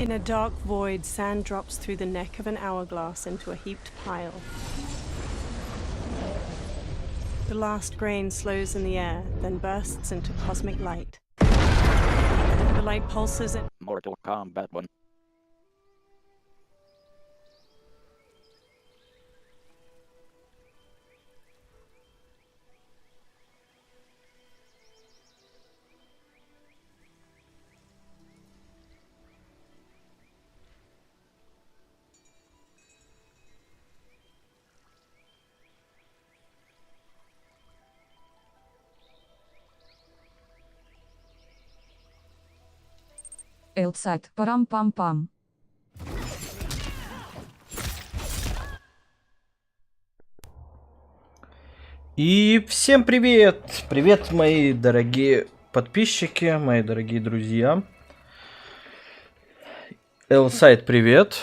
In a dark void, sand drops through the neck of an hourglass into a heaped pile. The last grain slows in the air, then bursts into cosmic light. The light pulses in Mortal Kombat 1. Элсайт, парам-пам-пам. И всем привет! Привет, мои дорогие подписчики, мои дорогие друзья. Элсайт, привет.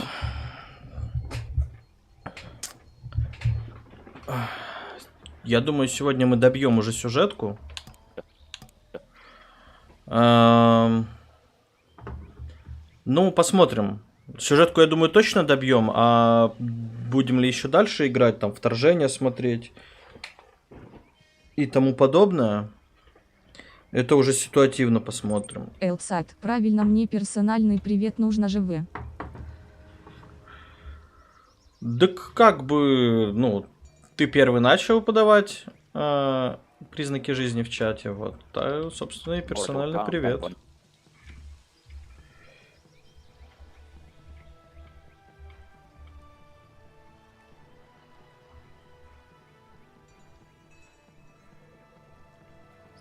Я думаю, сегодня мы добьем уже сюжетку. Ну, посмотрим. Сюжетку, я думаю, точно добьем. А будем ли еще дальше играть, там, вторжения смотреть и тому подобное? Это уже ситуативно посмотрим. Элсайт, правильно, мне персональный привет нужно же вы. Да как бы, ну, ты первый начал подавать признаки жизни в чате, вот. Да, собственно, и персональный привет.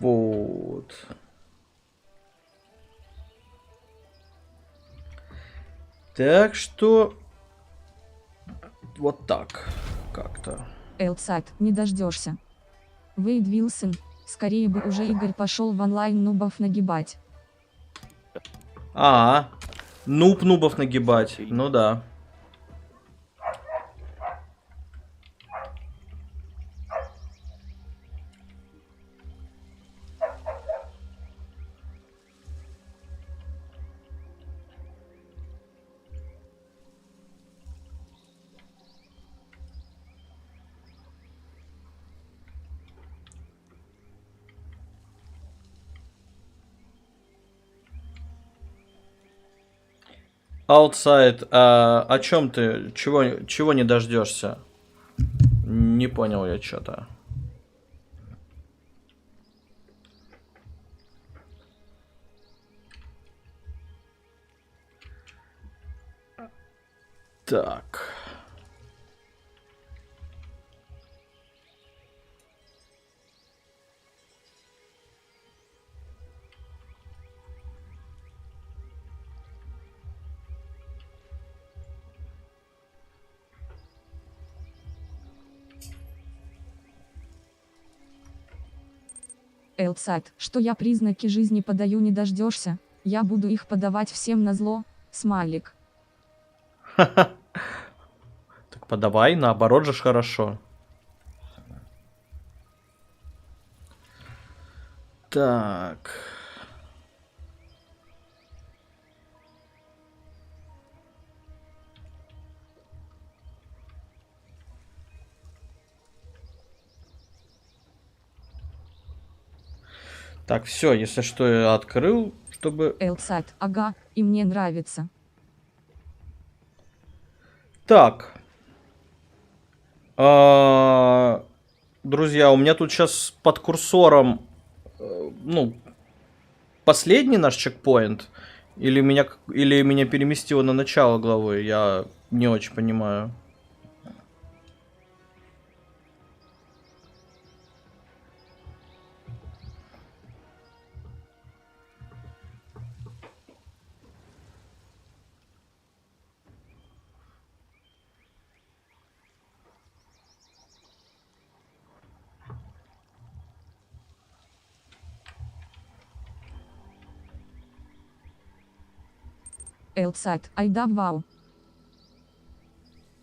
Вот. Так что вот так как-то. Элсайт, не дождешься. Вейд Вилсон, скорее бы уже Игорь пошел в онлайн нубов нагибать. Нубов нагибать. Ну да. Outside, о чем ты? Чего не дождешься? Не понял я что-то. Так. Элсайт, что я признаки жизни подаю, не дождешься, я буду их подавать всем назло, смайлик. Так подавай, наоборот же ж хорошо. Так. Так, все, если что, я открыл, чтобы... Элсайт, ага, и мне нравится. Так. Друзья, у меня тут сейчас под курсором, ну, последний наш чекпоинт, или меня переместило на начало главы, я не очень понимаю. Элсайт, айда вау.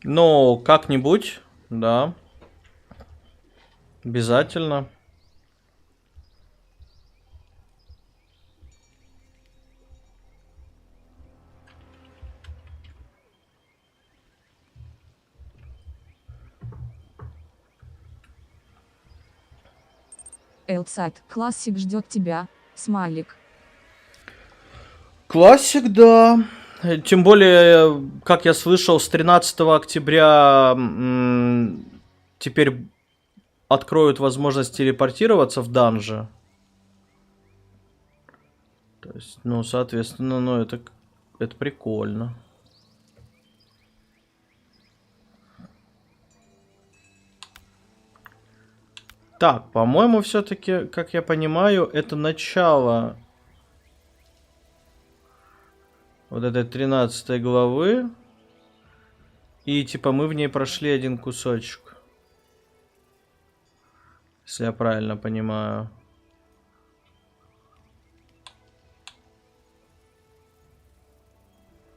Ну, как-нибудь, да. Обязательно. Элсайд, классик ждет тебя, смайлик. Классик, да. Тем более, как я слышал, с 13 октября теперь откроют возможность телепортироваться в данжи. То есть, ну, соответственно, ну, это прикольно. Так, по-моему, все-таки, как я понимаю, это начало вот этой 13 главы. И типа мы в ней прошли один кусочек. Если я правильно понимаю.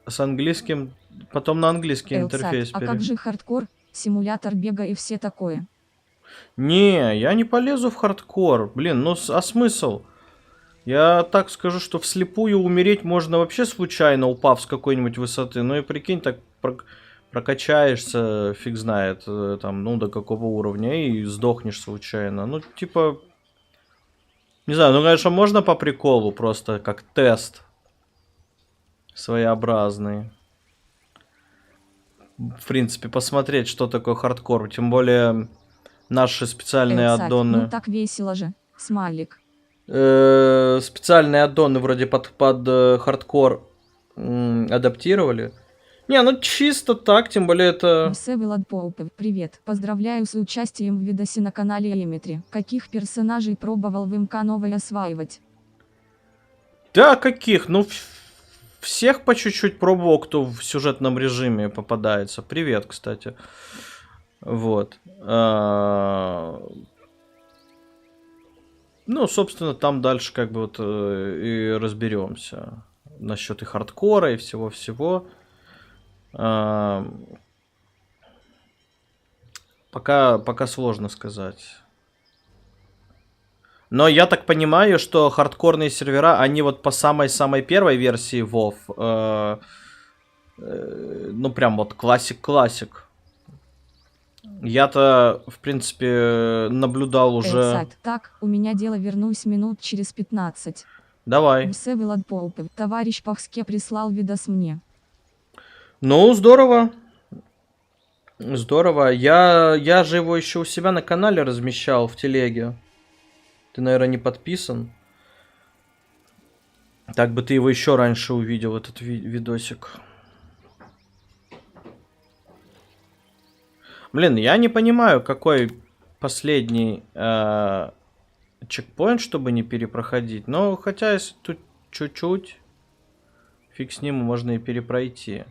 С английским, потом на английский интерфейс. А как же хардкор, симулятор бега и все такое? Не, я не полезу в хардкор. Блин, ну а смысл? Я так скажу, что вслепую умереть можно вообще случайно, упав с какой-нибудь высоты. Ну и прикинь, так прокачаешься, фиг знает, там, ну до какого уровня, и сдохнешь случайно. Ну, типа, не знаю, ну, конечно, можно по приколу, просто как тест своеобразный. В принципе, посмотреть, что такое хардкор. Тем более, наши специальные аддоны. Ну так весело же, смайлик. Специальные аддоны вроде под хардкор адаптировали. Не, ну чисто так, тем более это... Привет, поздравляю с участием в видосе на канале Эметри. Каких персонажей пробовал в МК новой осваивать? Да, каких? Ну, всех по чуть-чуть пробовал, кто в сюжетном режиме попадается. Привет, кстати. Вот. Ну, собственно, там дальше как бы вот и разберемся. Насчет и хардкора, и всего-всего. Пока сложно сказать. Но я так понимаю, что хардкорные сервера, они вот по самой-самой первой версии WoW, ну прям вот классик-классик. Я-то, в принципе, наблюдал уже... Так, у меня дело, вернусь минут через 15. Давай. Товарищ Пахске прислал видос мне. Ну, здорово. Здорово. Я же его еще у себя на канале размещал в телеге. Ты, наверное, не подписан. Так бы ты его еще раньше увидел, этот видосик. Блин, я не понимаю, какой последний чекпоинт, чтобы не перепроходить. Но хотя, если тут чуть-чуть, фиг с ним, можно и перепройти.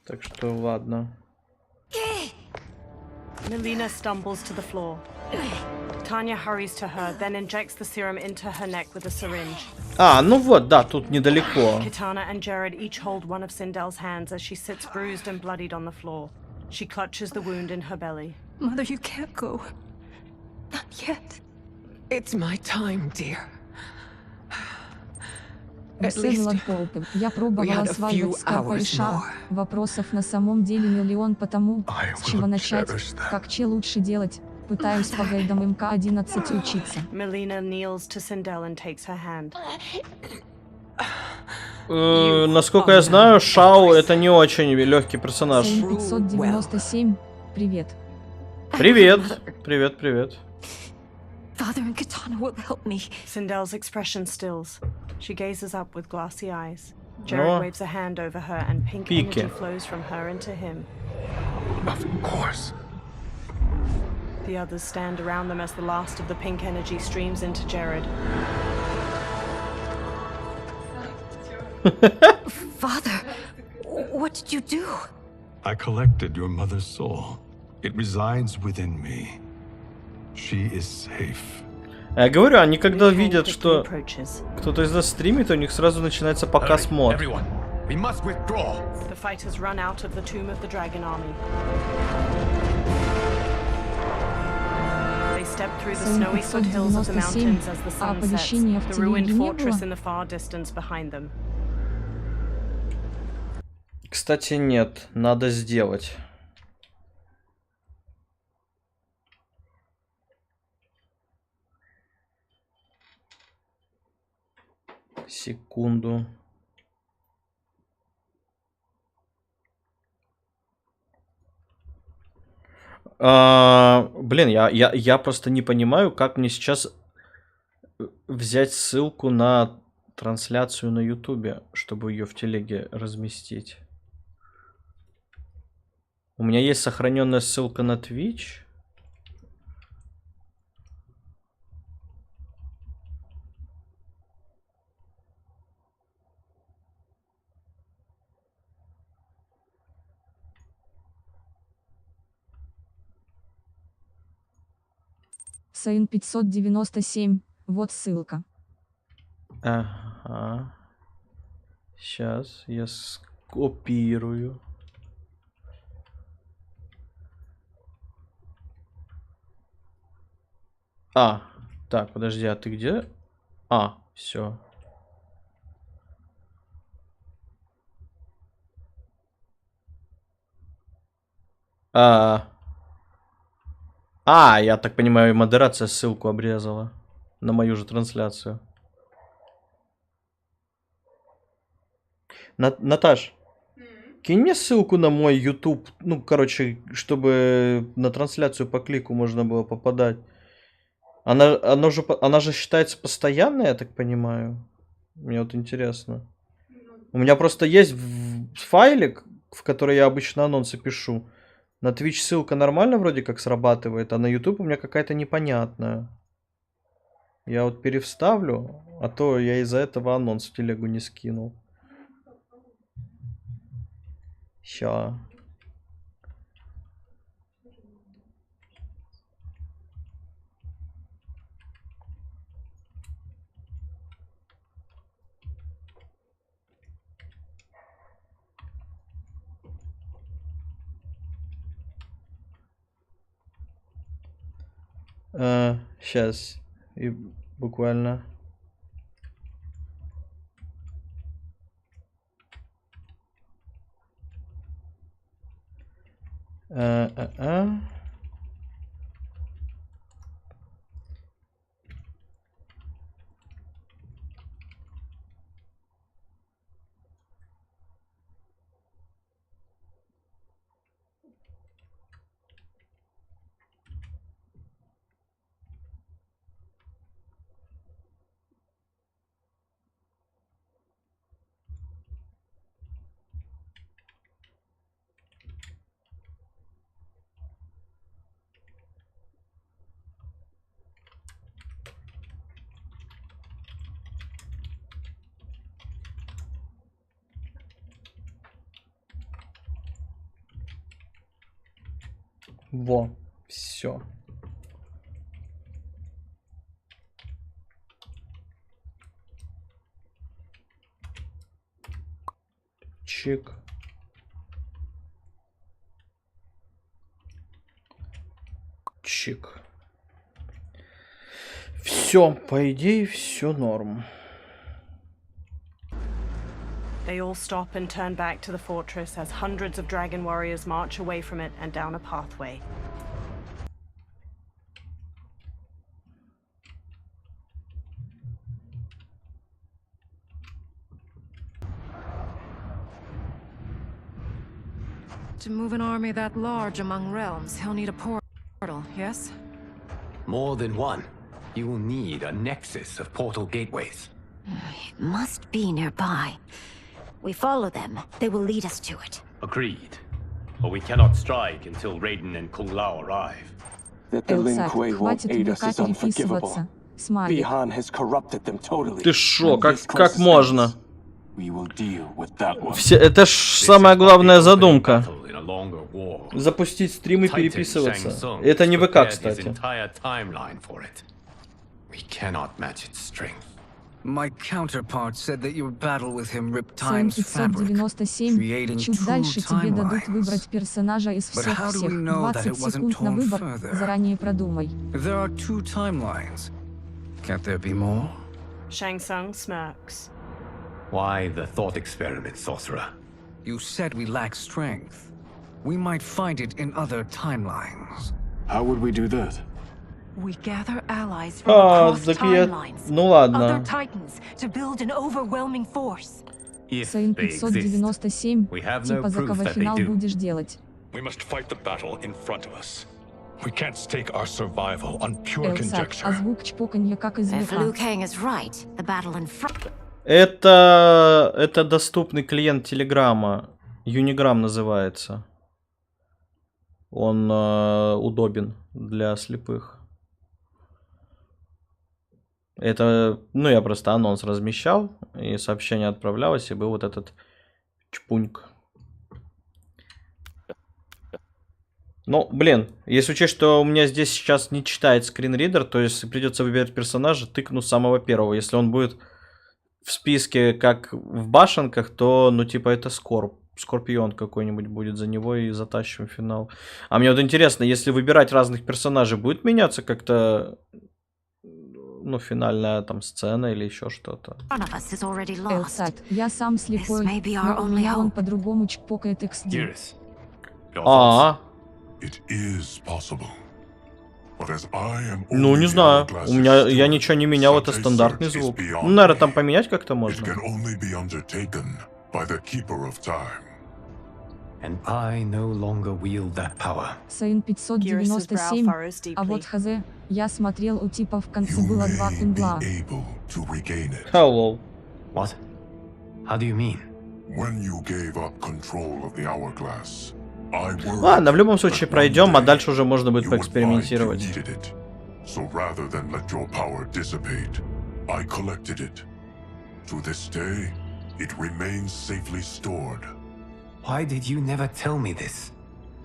Так что ладно. Melina stumbles to the floor. Tanya hurries to her, then injects the serum into her neck with a syringe. А, ну вот, да, тут недалеко. Kitana and Jared each hold one of Sindel's hands as she sits bruised and bloodied on the floor. She clutches the wound in her belly. Mother, you can't go. Not yet. It's my time, dear. Я пробовала осваивать скорпореша. Вопросов на самом деле миллион, потому с чего начать, как че лучше делать. Пытаюсь по гайдам МК-11 учиться. Melina kneels to Sindel and takes her hand. Насколько я знаю, Шао это не очень легкий персонаж. 597. Привет. Привет. Привет, привет. Father and Kitana will help me. Sindel's expression stills. She gazes up with glassy eyes. Jared waves a hand over her and pink energy flows from her into him. Of course. The others stand around them as the last of the pink energy streams into Jared. Father, what did you do? I collected your mother's soul. It resides within me. She is safe. Я говорю, они когда видят, что кто-то из нас стримит, у них сразу начинается показ мод. The fighters run out of the tomb of the dragon army. They step through the snowy foothills of the mountains as the sun sets, the ruined fortress in the far distance behind them. Кстати, нет, надо сделать. Секунду. Блин, я просто не понимаю, как мне сейчас взять ссылку на трансляцию на Ютубе, чтобы ее в телеге разместить. У меня есть сохраненная ссылка на Twitch. Сайн 597. Вот ссылка. Ага. Сейчас я скопирую. Так, подожди, а ты где? Все. Я так понимаю, модерация ссылку обрезала на мою же трансляцию. Наташ, кинь мне ссылку на мой YouTube, ну, короче, чтобы на трансляцию по клику можно было попадать. Она же считается постоянной, я так понимаю. Мне вот интересно. У меня просто есть файлик, в который я обычно анонсы пишу. На Twitch ссылка нормально вроде как срабатывает, а на YouTube у меня какая-то непонятная. Я вот перевставлю, а то я из-за этого анонс в телегу не скинул. Ща. Сейчас. И буквально. Во, все. Чик. Чик. Все, по идее, все норм. They all stop and turn back to the fortress as hundreds of dragon warriors march away from it and down a pathway. To move an army that large among realms, he'll need a portal, yes? More than one. You will need a nexus of portal gateways. It must be nearby. We follow them. They will lead us to it. Agreed. But we cannot strike until Raiden and Kung Lao arrive. That the Lin Элсат, Kuei won't хватит aid us века is unforgivable. переписываться. Смайлик. Bihan has corrupted them totally. Ты шо, And как this crisis можно? ends. We will deal with that one. Это ж самая главная задумка. Battle in a longer war. Запустить стрим и Titan переписываться. Shang Tsung Это не ВК, prepared his кстати. entire timeline for it. We cannot match its strength. My counterpart said that your battle with him ripped Сайн time's fabric, 597. creating Чуть true дальше тебе дадут timelines. выбрать персонажа из But how do we всех. know that 20 it wasn't секунд на torn выбор. further? Заранее продумай. If there are two timelines, can't there be more? Shang Tsung smirks. Why the thought experiment, sorcerer? You said we lack strength. We might find it in other timelines. How would we do that? We gather allies from across timelines, ну ладно. other titans, to build an overwhelming force. Сейн 597, типа за кого финал будешь делать. We must fight the battle in front of us. We can't stake our survival on pure conjecture. А звук чпоканья как из If ВК. Liu Kang is right, the battle in front. Это доступный клиент Телеграма. Юниграм называется. Он удобен для слепых. Это, ну, я просто анонс размещал, и сообщение отправлялось, и был вот этот чпуньк. Ну, блин, если учесть, что у меня здесь сейчас не читает скринридер, то есть придется выбирать персонажа, тыкну с самого первого. Если он будет в списке, как в башенках, то, ну, типа, это Скорпион какой-нибудь будет, за него и затащим финал. А мне вот интересно, если выбирать разных персонажей, будет меняться как-то, ну, финальная там сцена или еще что-то? Элсат, я сам слепой, но у меня он по-другому чпокает XD. Ну, не знаю. У меня, я ничего не менял, это стандартный звук. Ну, наверное, там поменять как-то можно. And I no longer wield that power. Сейн 597, а вот хз, я смотрел, у типа в конце было 2 пингла. Hello. What? How do you mean? Ладно, в любом случае пройдем, а дальше уже можно будет поэкспериментировать. Why did you never tell me this?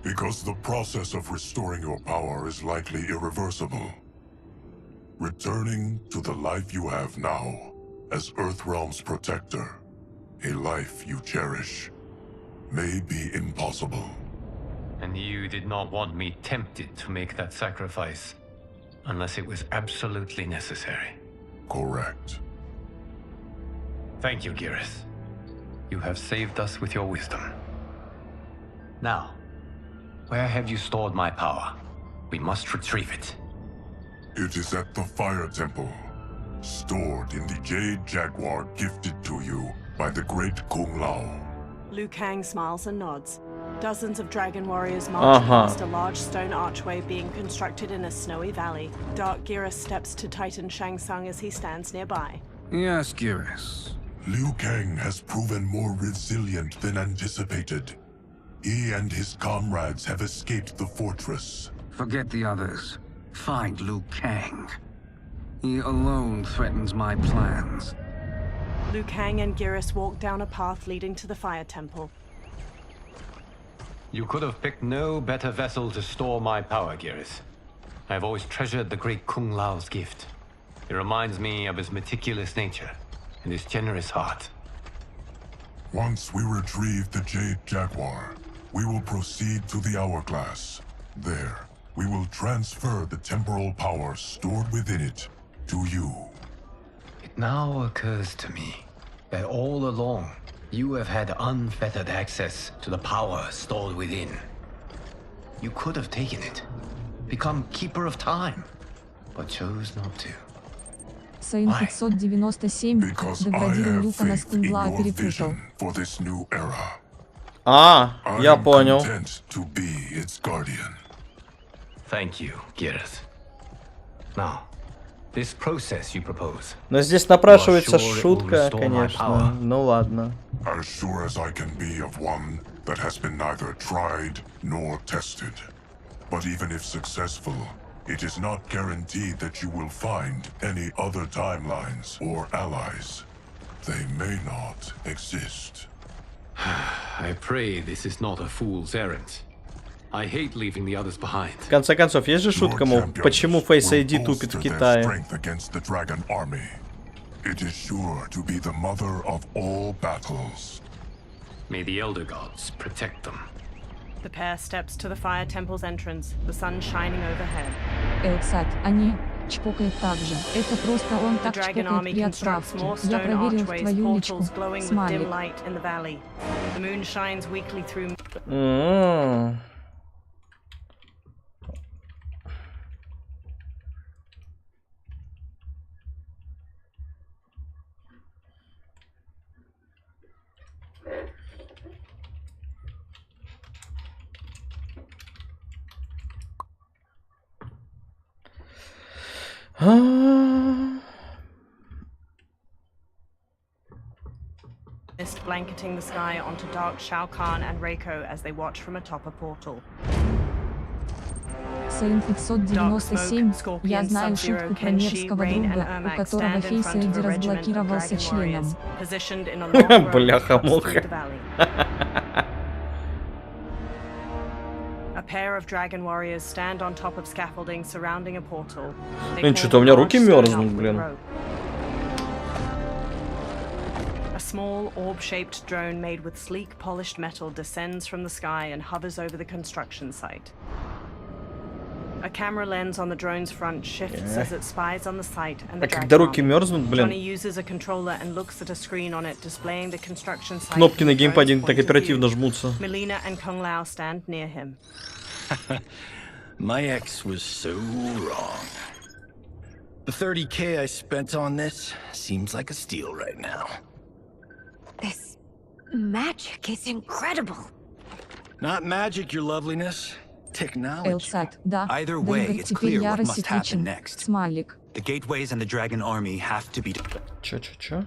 Because the process of restoring your power is likely irreversible. Returning to the life you have now, as Earthrealm's protector, a life you cherish, may be impossible. And you did not want me tempted to make that sacrifice, unless it was absolutely necessary. Correct. Thank you, Geras. You have saved us with your wisdom. Now, where have you stored my power? We must retrieve it. It is at the Fire Temple, stored in the Jade Jaguar gifted to you by the great Kung Lao. Liu Kang smiles and nods. Dozens of dragon warriors march past a large stone archway being constructed in a snowy valley. Dark Geras steps to Titan Shang Tsung as he stands nearby. Yes, Geras. Liu Kang has proven more resilient than anticipated. He and his comrades have escaped the fortress. Forget the others. Find Liu Kang. He alone threatens my plans. Liu Kang and Geras walk down a path leading to the Fire Temple. You could have picked no better vessel to store my power, Geras. I have always treasured the great Kung Lao's gift. It reminds me of his meticulous nature and his generous heart. Once we retrieve the Jade Jaguar, we will proceed to the Hourglass. There, we will transfer the temporal power stored within it to you. It now occurs to me that all along, you have had unfettered access to the power stored within. You could have taken it, become Keeper of Time, but chose not to. Сейн 597, деградировал Люка на скунгла, перепутал. Я понял. Thank you, Geras. Now, this process you propose. Но здесь напрашивается шутка, конечно. Ну ладно. As sure as I can be of one that has been neither tried nor tested. But even if successful, it is not guaranteed that you will find any other timelines or allies. They may not exist. I pray this is not a fool's errand. I hate leaving the others behind. В конце концов, есть же шутка, мол, почему Face ID тупит в Китае? It is sure to be the mother of all battles. May the Elder Gods protect them. The pair steps to the Fire Temple's entrance, the sun shining overhead. Элсат, они, чпокает так же. Это просто он так чпокает при отправке. Я проверил в твою личку. Смайлик. Mist blanketing the sky onto dark Shao Kahn and Reiko as they watch from atop a portal. Сейн 597. Я знаю шутку про мерзкого друга, у которого Фейс Эдди разблокировался членом. Бляха-муха. A pair of dragon warriors stand on top of scaffolding surrounding a portal. Что-то у меня руки мерзнут, блин. A small orb-shaped drone made with sleek polished metal descends from the sky and hovers over the construction site. A camera lens on the drone's front shifts as it spies on the site and the Когда руки мерзнут, блин. Johnny uses a controller and looks at a screen on it displaying the construction site. Кнопки на геймпаде так оперативно жмутся. Melina and Kung Lao stand near him. My ex was so wrong. The 30K I spent on this seems like a steal right now. This magic is incredible. Not magic, your loveliness. Technology. Элсат, да. Either way, Дэвид, it's теперь clear я what must happen рассекречен. next. Смайлик. The gateways and the dragon army have to be. Чё?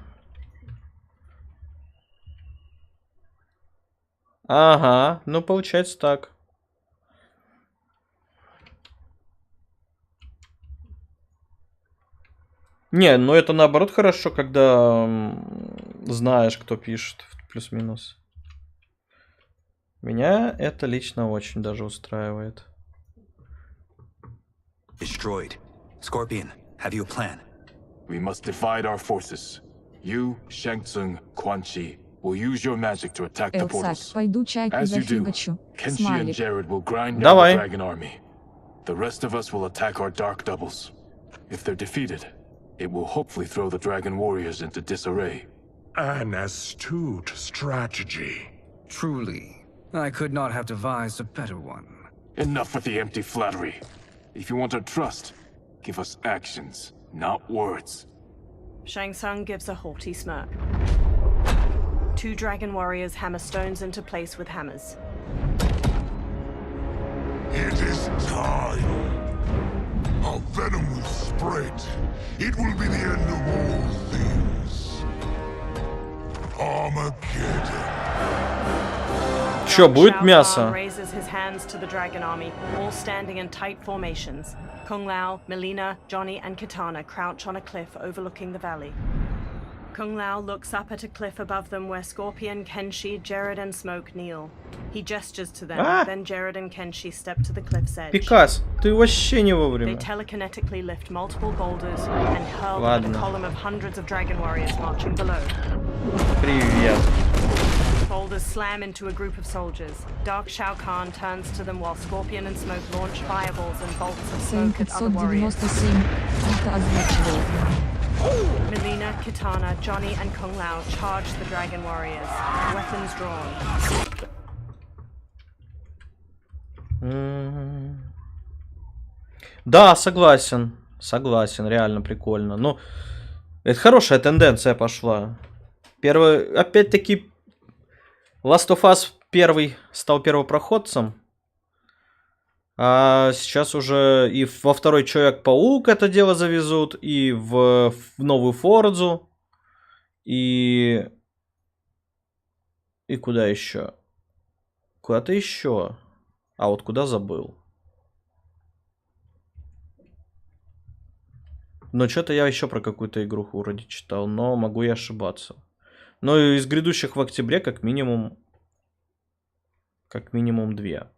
Ага, ну получается так. Не, ну это наоборот хорошо, когда знаешь, кто пишет, плюс-минус. Меня это лично очень даже устраивает. Destroyed. Scorpion, have you a plan? We must divide our forces. You, Shang Tsung, Quan Chi, will use your magic to attack the Элсат, portals. пойду чайку As you do, зафигачу. Kenshi and Смайлик. Jared will grind down Давай. the dragon army. The rest of us will attack our dark doubles. If they're defeated, it will hopefully throw the dragon warriors into disarray. An astute strategy. Truly, I could not have devised a better one. Enough with the empty flattery. If you want our trust, give us actions, not words. Shang Tsung gives a haughty smirk. Two dragon warriors hammer stones into place with hammers. It is time. Our venom will spread. It will be the end of all things. Armageddon. Чё, будет мясо? Raises his hands to the dragon army, all standing in tight formations. Kung Lao, Melina, Johnny, and Kitana crouch on a cliff overlooking the valley. Kung Lao looks up at a cliff above them where Scorpion, Kenshi, Jared, and Smoke kneel. He gestures to them, then Jared and Kenshi step to the cliff's edge. Пикас, ты вообще не They вовремя. telekinetically lift multiple boulders and hurl them at a column of hundreds of dragon warriors marching below. Привет. Boulders slam into a group of soldiers. Dark Shao Kahn turns to them while Scorpion and Smoke launch fireballs and bolts of Сейн smoke at other warriors. 597. Это озвучивал. Melina, Kitana, Johnny, and Kung Lao charge the dragon warriors, weapons drawn. Да, согласен. Согласен, реально прикольно. Ну, это хорошая тенденция пошла. Первый, опять-таки, Last of Us первый стал первопроходцем. А сейчас уже и во второй Человек-паук это дело завезут, и в новую Фордзу, и куда еще? Куда-то еще. А вот куда забыл? Но что-то я еще про какую-то игруху вроде читал, но могу и ошибаться. Но из грядущих в октябре как минимум 2.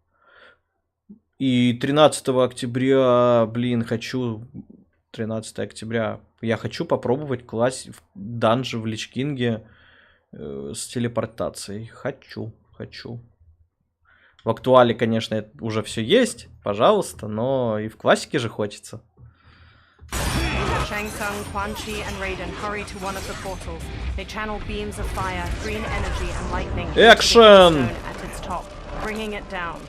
И 13 октября, блин, 13 октября, я хочу попробовать класть в данжи в Лич Кинге с телепортацией. Хочу. В актуале, конечно, это уже все есть, пожалуйста, но и в классике же хочется. Shang Tsung, Quan Chi, and Raiden hurry to one of the portals. They channel beams of fire, green energy, and lightning Action! at its top, bringing it down.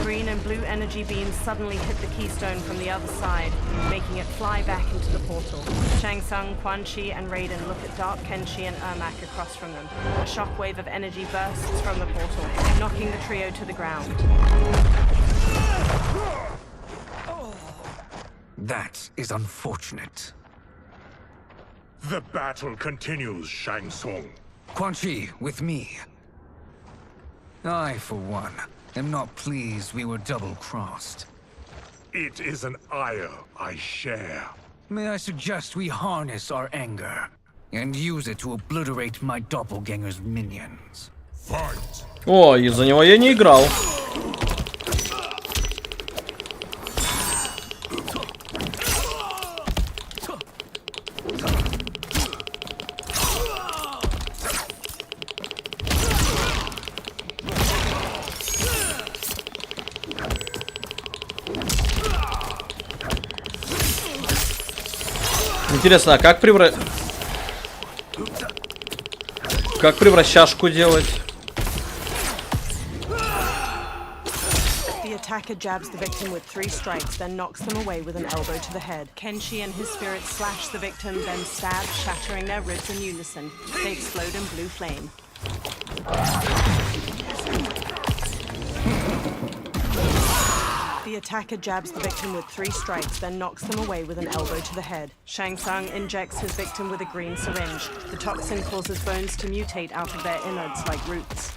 Green and blue energy beams suddenly hit the keystone from the other side, making it fly back into the portal. Shang Tsung, Quan Chi, and Raiden look at Dark Kenshi and Ermac across from them. A shockwave of energy bursts from the portal, knocking the trio to the ground. That is unfortunate. The battle continues, Shang Tsung. Quan Chi, with me. I, for one, am not pleased we were double-crossed. It is an ire I share. May I suggest we harness our anger and use it to obliterate my doppelganger's minions? Fight! О, из-за него я не играл. Интересно, а как превращашку делать? The attacker jabs the victim with 3 strikes, then knocks them away with an elbow to the head. Kenshi and his spirits slash the victim, then stab, shattering their ribs in unison. They explode in blue flame. The attacker jabs the victim with 3 strikes, then knocks them away with an elbow to the head. Shang Tsung injects his victim with a green syringe. The toxin causes bones to mutate out of their innards like roots.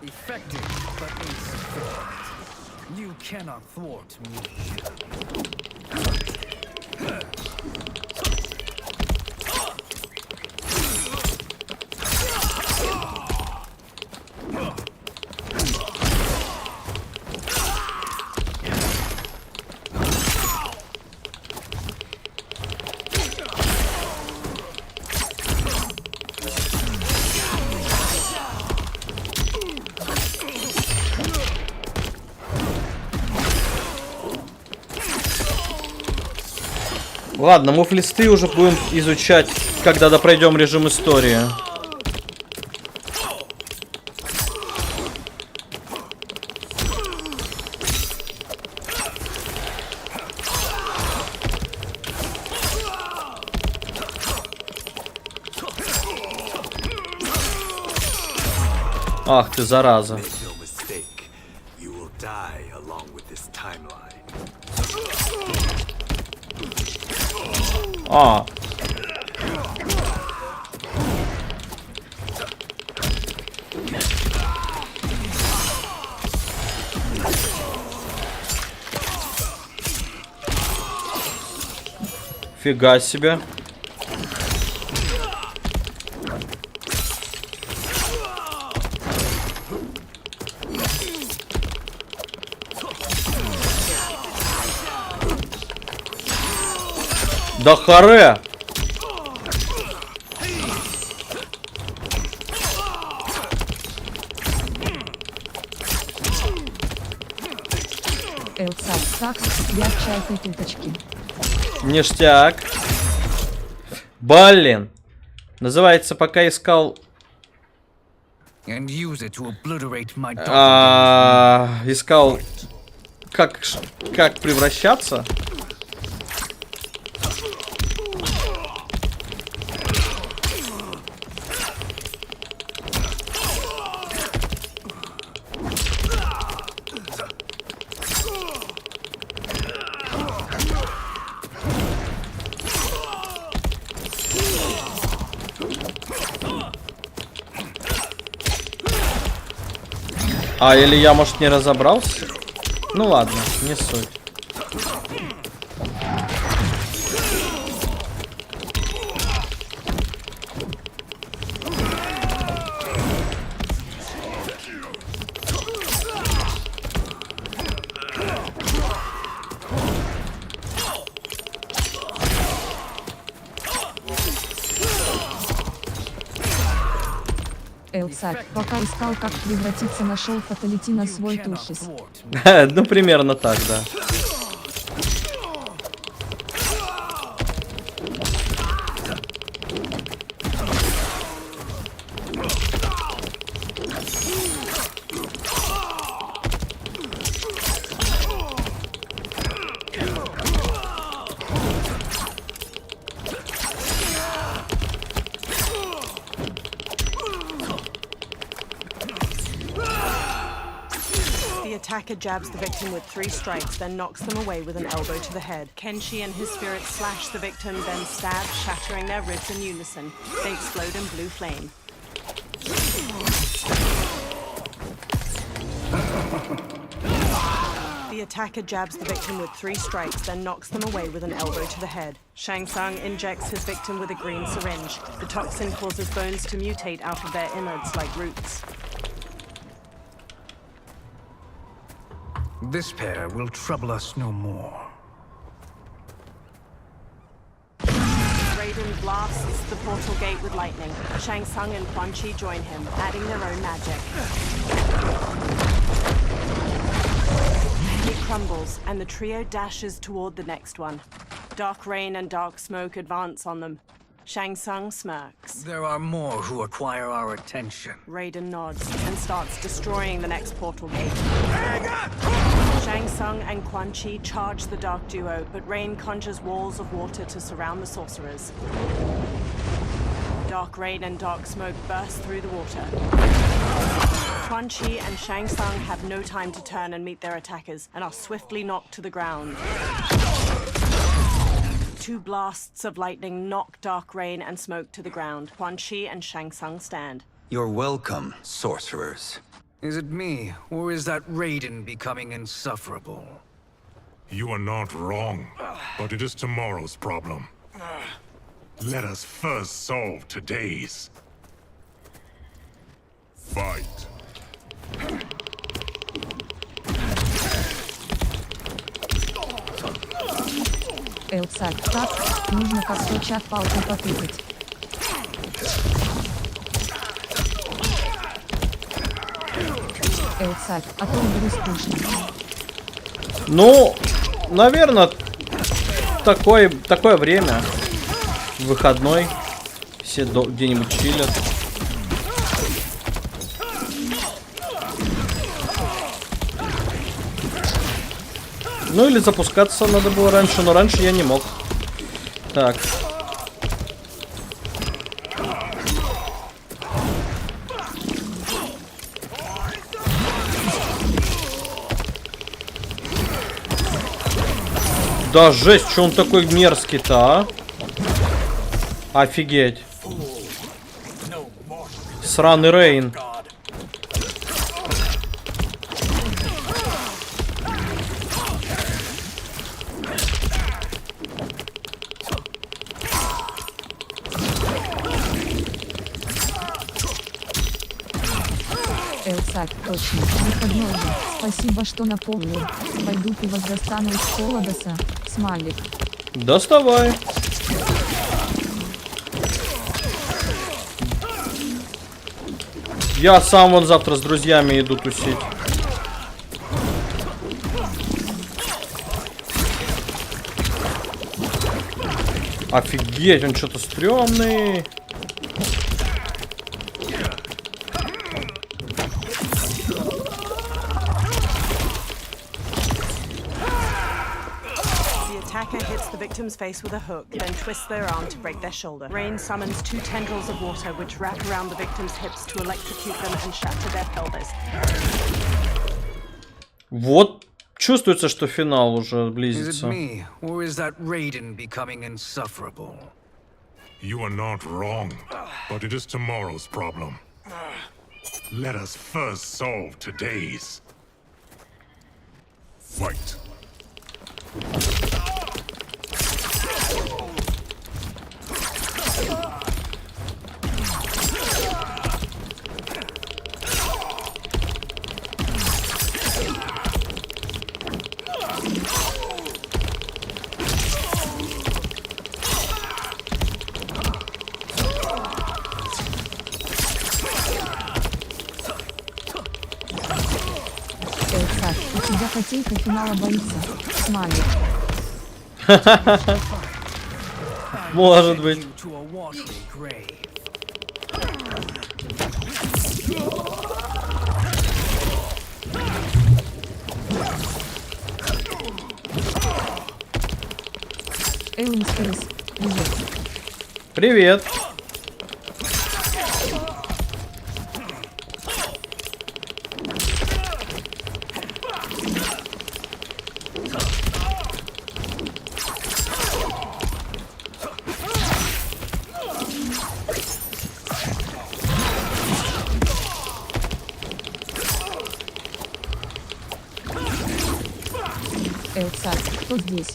Effective, but insufficient. You cannot thwart me. Ладно, мув-листы уже будем изучать, когда пройдем режим истории. Ах ты, зараза. А. Фига себе. Да харе! Элсак Сакс, ярче этой туточки. Ништяк. Блин. Называется, пока искал... искал... Как превращаться? А, или я, может, не разобрался? Ну ладно, не суть. Элсак, пока искал, как превратиться, нашел фаталити на свой тушис. Ну, примерно так, да. attacker jabs the victim with 3 strikes, then knocks them away with an elbow to the head. Kenshi and his spirits slash the victim, then stab, shattering their ribs in unison. They explode in blue flame. The attacker jabs the victim with 3 strikes, then knocks them away with an elbow to the head. Shang Tsung injects his victim with a green syringe. The toxin causes bones to mutate out of their innards like roots. This pair will trouble us no more. Raiden blasts the portal gate with lightning. Shang Tsung and Quan Chi join him, adding their own magic. It crumbles, and the trio dashes toward the next one. Dark rain and dark smoke advance on them. Shang Tsung smirks. There are more who acquire our attention. Raiden nods and starts destroying the next portal gate. Shang Tsung and Quan Chi charge the dark duo, but rain conjures walls of water to surround the sorcerers. Dark rain and dark smoke burst through the water. Quan Chi and Shang Tsung have no time to turn and meet their attackers, and are swiftly knocked to the ground. 2 blasts of lightning knock dark rain and smoke to the ground. Quan Chi and Shang Tsung stand. You're welcome, sorcerers. Is it me, or is that Raiden becoming insufferable? You are not wrong, but it is tomorrow's problem. Let us first solve today's. Fight. Элцак, так, нужно как-то чат палкой потыкать. Элцак, а то буду скучно. Ну, наверное, такое время. Выходной. Все где-нибудь чилят. Ну или запускаться надо было раньше, но раньше я не мог. Так. Да жесть, что он такой мерзкий-то, а? Офигеть. Сраный Рейн. Элцак, точно, выходной же. Спасибо, что напомнил. Пойду пиво достану из холодоса. Смайлик. Доставай. Я сам вон завтра с друзьями иду тусить. Офигеть, он что-то стрёмный. Victim's face with a hook, then twists their arm to break their shoulder. Rain summons 2 tendrils of water which wrap around the victim's hips to electrocute them and shatter their pelvis. Вот чувствуется, что финал уже близится. Is it me, or is that Raiden becoming insufferable? You are not wrong, but it is tomorrow's problem. Let us first solve today's. Fight. Элцак, у тебя котейка финала боится. Смайлик. Может быть. Элмистерис, привет. Привет. Элсат, кто здесь?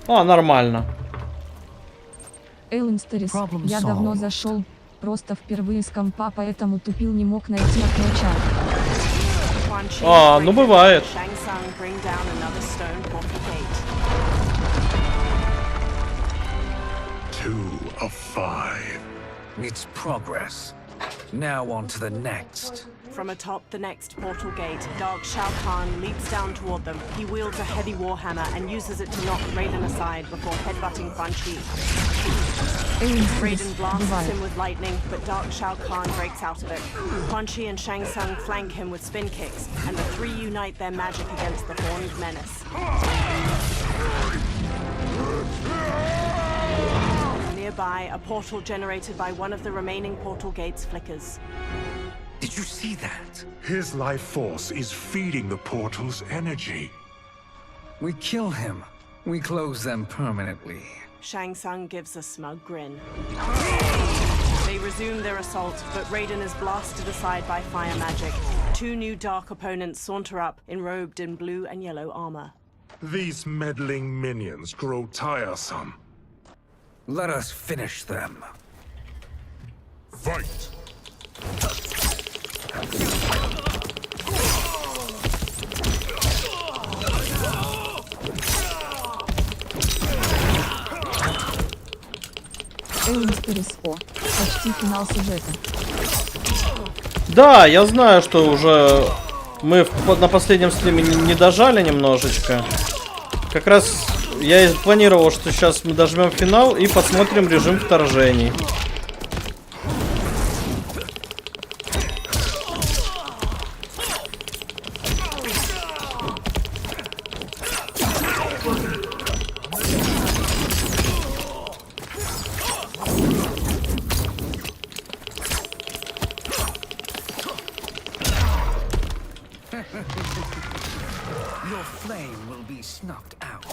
А, нормально. Эллинстерис, я давно зашел, просто впервые с компа, поэтому тупил, не мог найти окно чата. А, ну бывает. Two of 5. It's progress. Now on to the next. From atop the next portal gate, Dark Shao Kahn leaps down toward them. He wields a heavy warhammer and uses it to knock Raiden aside before headbutting Quan Chi. Raiden blasts him with lightning, but Dark Shao Kahn breaks out of it. Quan Chi and Shang Tsung flank him with spin kicks, and the three unite their magic against the Horned Menace. Nearby, a portal generated by one of the remaining portal gates flickers. Did you see that? His life force is feeding the portal's energy. We kill him. We close them permanently. Shang Tsung gives a smug grin. They resume their assault, but Raiden is blasted aside by fire magic. Two new dark opponents saunter up, enrobed in blue and yellow armor. These meddling minions grow tiresome. Let us finish them. Fight! Эллинстерис, почти финал сюжета. Да, я знаю, что уже мы на последнем стриме не дожали немножечко. Как раз я и планировал, что сейчас мы дожмем финал и посмотрим режим вторжений. Your flame will be snuffed out.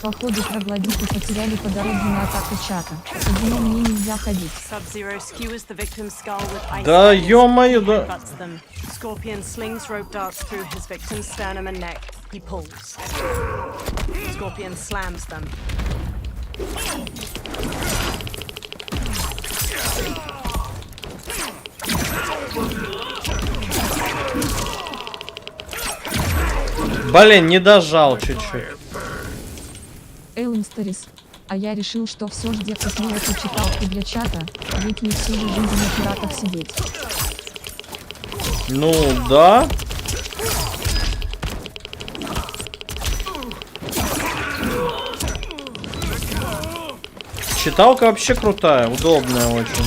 Походу троглодиты потеряли по дороге на атаку чата. По мне нельзя ходить. Да ё-моё, да. Scorpion slings rope darts through his victim's sternum and neck. He pulls. Scorpion slams them. Блин, не дожал чуть-чуть. Эллинстерис, а я решил, что все ждет купил эту читалку для чата, ведь не всю жизнь на пиратах сидеть. Ну, да. Читалка вообще крутая, удобная очень.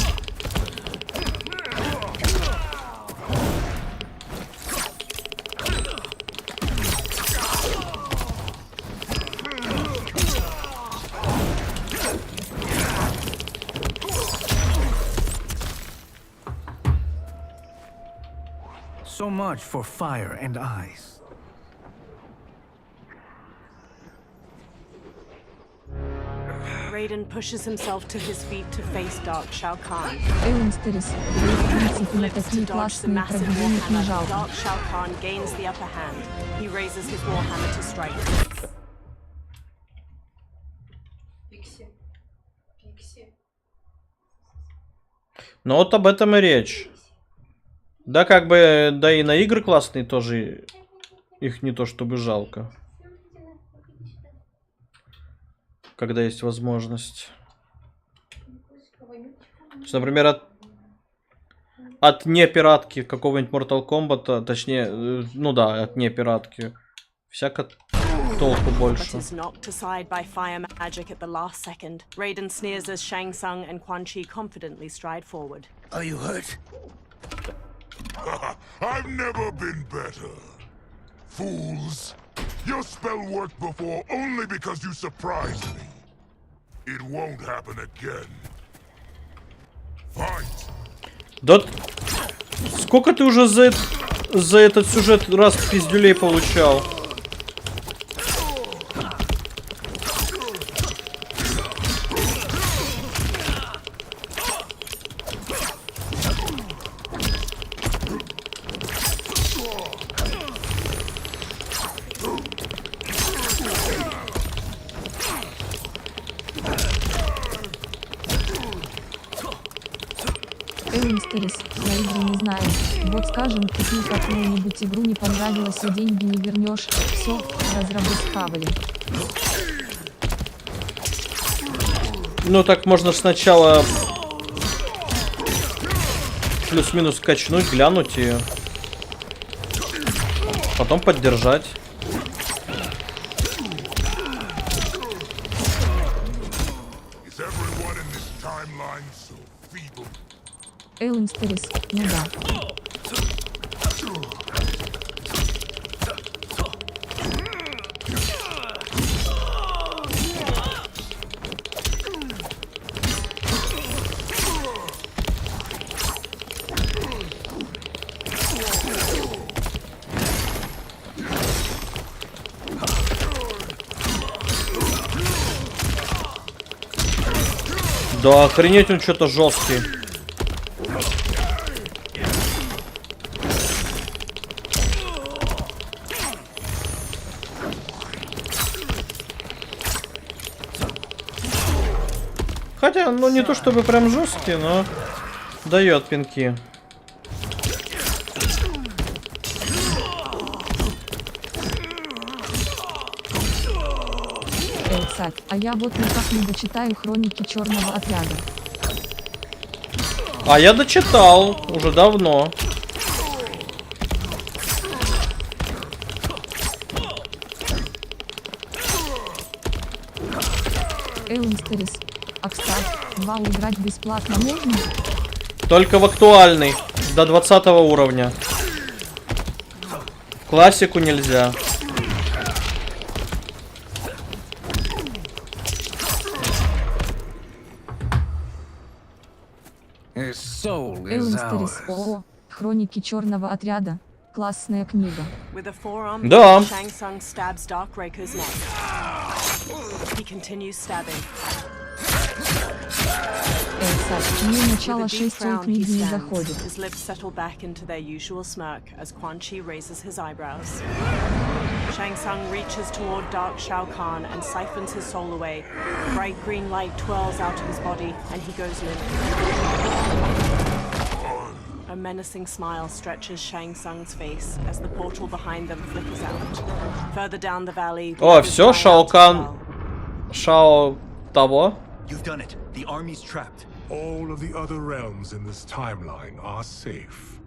So much for fire and ice. Raiden pushes himself to his feet to face Dark Shao Kahn. Эллинстерис, в принципе, на такие классные продвижения не жалко. Dark Shao Kahn gains the upper hand. He raises his warhammer to strike. Ну вот об этом и речь. Да, как бы, да и на игры классные тоже, их не то чтобы жалко. когда есть возможность. Например, от не пиратки какого-нибудь Mortal Kombat, точнее, ну да, от не пиратки, всяко толку больше. Are you hurt? I've never been better. Fools. Your spell worked before only because you surprised me. It won't happen again. Fight. Да сколько ты уже за этот сюжет раз пиздюлей получал? Я игры не знаю. Вот скажем, купил какую-нибудь игру, не понравилось и деньги не вернешь. Все, разрабы схавали. Ну так можно сначала плюс-минус качнуть, глянуть и потом поддержать. Эллинстерис, ну да. Да охренеть, он что-то жесткий. Хотя, ну не то чтобы прям жесткий, но дает пинки. А я вот никак не дочитаю хроники черного отряда. А я дочитал уже давно. Эллинстерис. А кстати, вау, играть бесплатно можно? Только в актуальный, до 20 уровня. Классику нельзя. Эллинстерис ООО. Хроники черного отряда. Классная книга. Да. Мне начало 6 книги не заходит. Shang Tsung reaches toward dark Shao Kahn and siphons his soul away. Bright green light twirls out of his body, and he goes limp. A menacing smile stretches Shang Tsung's face as the portal behind them flickers out. Further down the valley. О, все, Шао Кан. Шао того. You've done it. The army's trapped. All of the other realms in this timeline are safe.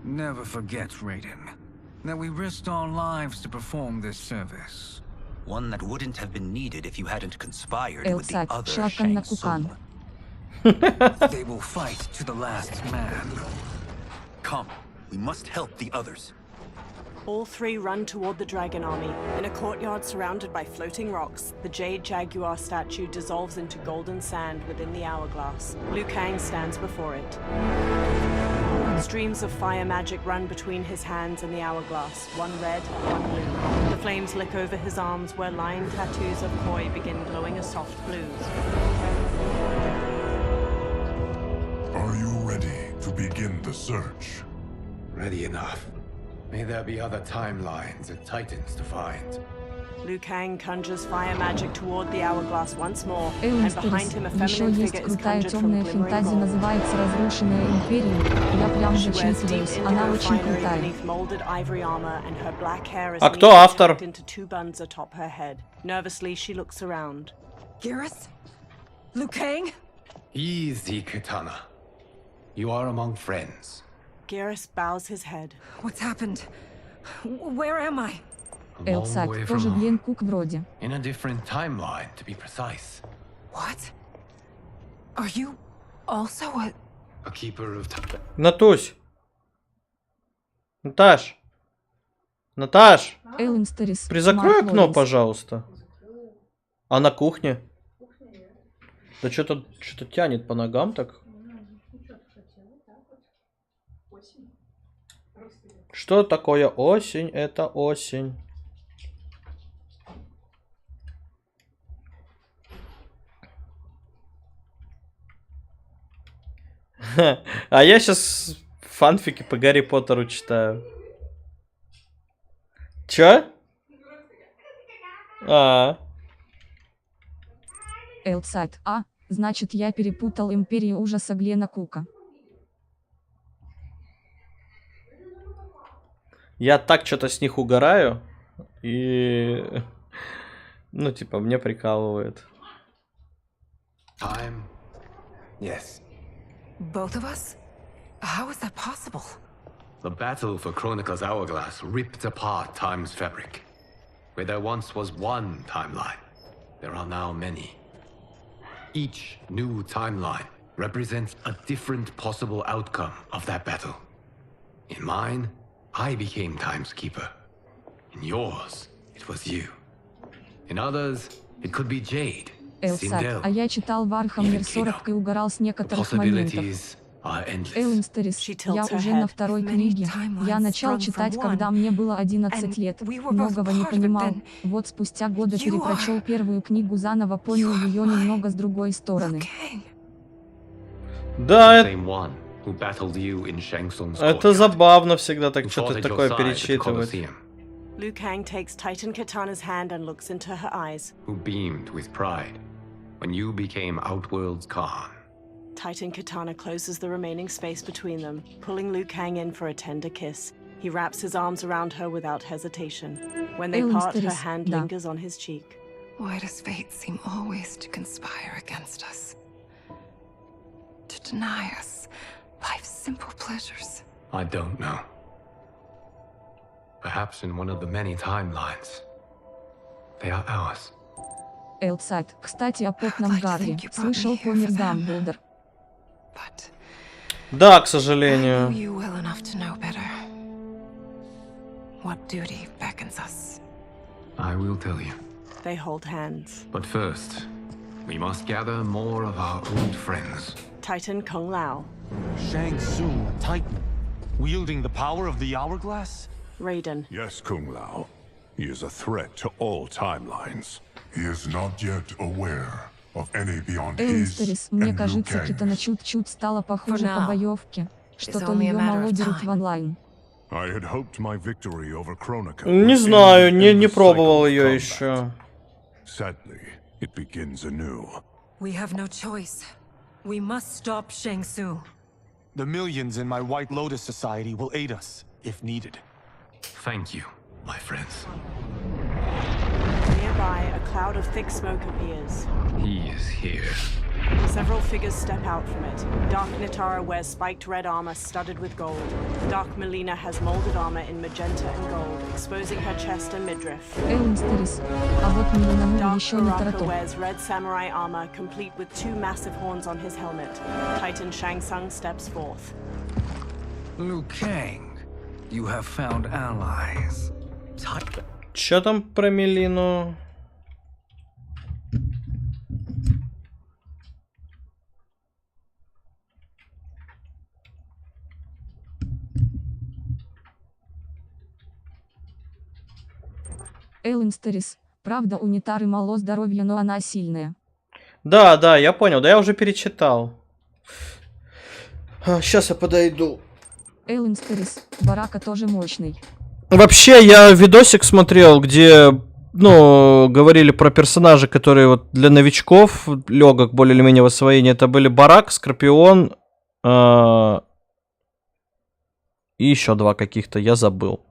Never forget, Raiden, that we risked our lives to perform this service. One that wouldn't have been needed if you hadn't conspired with the other Shang Tsung. They will fight to the last man. Come, we must help the others. All three run toward the dragon army. In a courtyard surrounded by floating rocks, the jade jaguar statue dissolves into golden sand within the hourglass. Liu Kang stands before it. Streams of fire magic run between his hands and the hourglass, one red, one blue. The flames lick over his arms where line tattoos of koi begin glowing a soft blues. Are you ready to begin the search? Ready enough. May there be other timelines and titans to find. Liu Kang conjures fire magic toward the hourglass once more, and behind him a feminine figure is conjured from glimmering gold. Называется «Разрушенная империя». Я прям зачитываюсь, она очень крутая. А кто автор? Nervously, she looks around. Garrus? Liu Kang? Easy, Katana. You are among friends. Garrus bows his head. What's happened? Where am I? A long way Элсайд, from тоже home. Глен Кук вроде. In a different timeline, to be precise. What? Are you also A keeper of time. Натусь. Наташ. Наташ. Эллинстерис. Призакрой Марк окно, Лоренс. пожалуйста. А на кухне? Да что-то тянет по ногам так. Что такое осень? Это осень. А я сейчас фанфики по Гарри Поттеру читаю. Чё? Элсайд. А, значит, я перепутал Империю ужаса Глена Кука. Я так что-то с них угораю. И... Ну, типа, мне прикалывает. Time? Yes. both of us? How is that possible? The battle for Chronica's Hourglass ripped apart time's fabric. Where there once was one timeline, there are now many. Each new timeline represents a different possible outcome of that battle. In mine, I became Time's Keeper. In yours, it was you. In others, it could be Jade, Элсайд, Sindel. а я читал Вархаммер 40 и угорал с некоторых моментов. Possibilities are endless. Эллинстерис, я уже на второй книге. Я начал читать, когда мне было 11 лет. Многого не понимал. Вот спустя годы перепрочел первую книгу заново, понял ее немного с другой стороны. Да, Same one who battled you in Shang Tsung's это courtyard, забавно всегда так who что-то fought at your такое side at the перечитывать. Colosseum, Liu Kang takes Titan Katana's hand and looks into her eyes. who beamed with pride when you became Outworld's Khan. Titan Katana closes the remaining space between them, pulling Liu Kang in for a tender kiss. He wraps his arms around her without hesitation. When they part, her hand lingers on his cheek. Why does fate seem always to conspire against us? To deny us life's simple pleasures? I don't know. Perhaps in one of the many timelines, they are ours. Элсайд, кстати, о потном Гарри. Слышал, помер Дамблдор. Да, к I know сожалению. you well enough to know better. What duty beckons us? I will tell you. They hold hands. But first, we must gather more of our old friends. Titan Kung Lao. Shang Tsung, a Titan, wielding the power of the Hourglass? Raiden. Yes, Kung Lao. He is a threat to all timelines. He is not yet aware of any beyond his Эллинстерис, мне and Liu кажется, Китана Kang's. чуть-чуть стала похожа For по now. боевке. Что-то only a ее matter мало of дерут time. в онлайн. I had hoped my victory over Chronica Не would знаю, end не the пробовал cycle of ее combat. еще. Sadly, it begins anew. We have no choice. We must stop Shang Tsung. The millions in my White Lotus Society will aid us, if needed. Thank you, my friends. Nearby, a cloud of thick smoke appears. He is here. Several figures step out from it. Dark Nitara wears spiked red armor studded with gold. Dark Melina has molded armor in magenta and gold, exposing her chest and midriff. Эллинстерис, а вот Миланаму Dark еще не Baraka тарату. wears red samurai armor, complete with two massive horns on his helmet. Titan Shang Tsung steps forth. Liu Kang, you have found allies. Че там про Мелину? Эллинстерис, правда, у Нитары мало здоровья, но она сильная. Да, да, я понял, да я уже перечитал. Сейчас я подойду. Эллинстерис, Барака тоже мощный. Вообще, я видосик смотрел, где, ну, говорили про персонажи, которые вот для новичков, легок более или менее в освоении. Это были Барак, Скорпион и еще два каких-то, я забыл.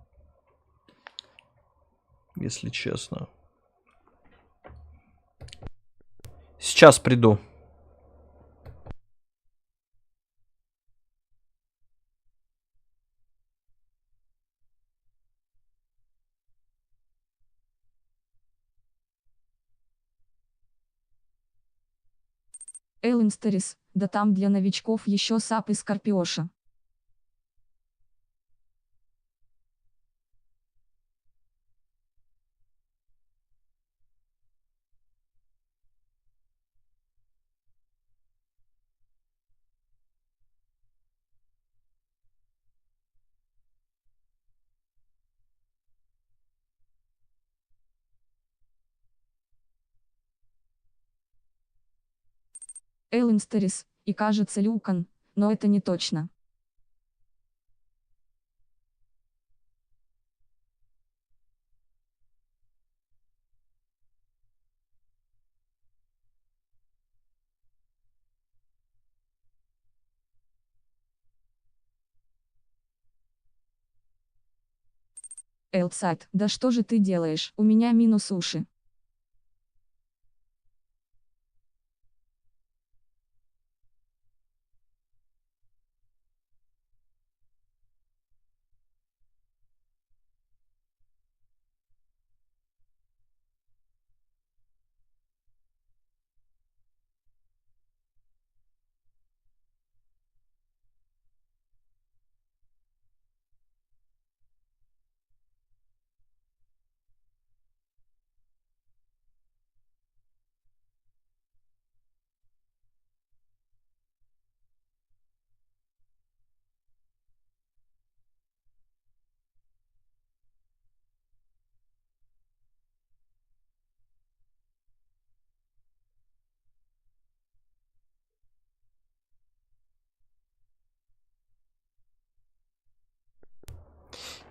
Если честно. Сейчас приду. Эллинстерис, да там для новичков еще сап и скорпиоша. Эллинстерис, и кажется Люкан, но это не точно. Элсайд, да что же ты делаешь? У меня минус уши.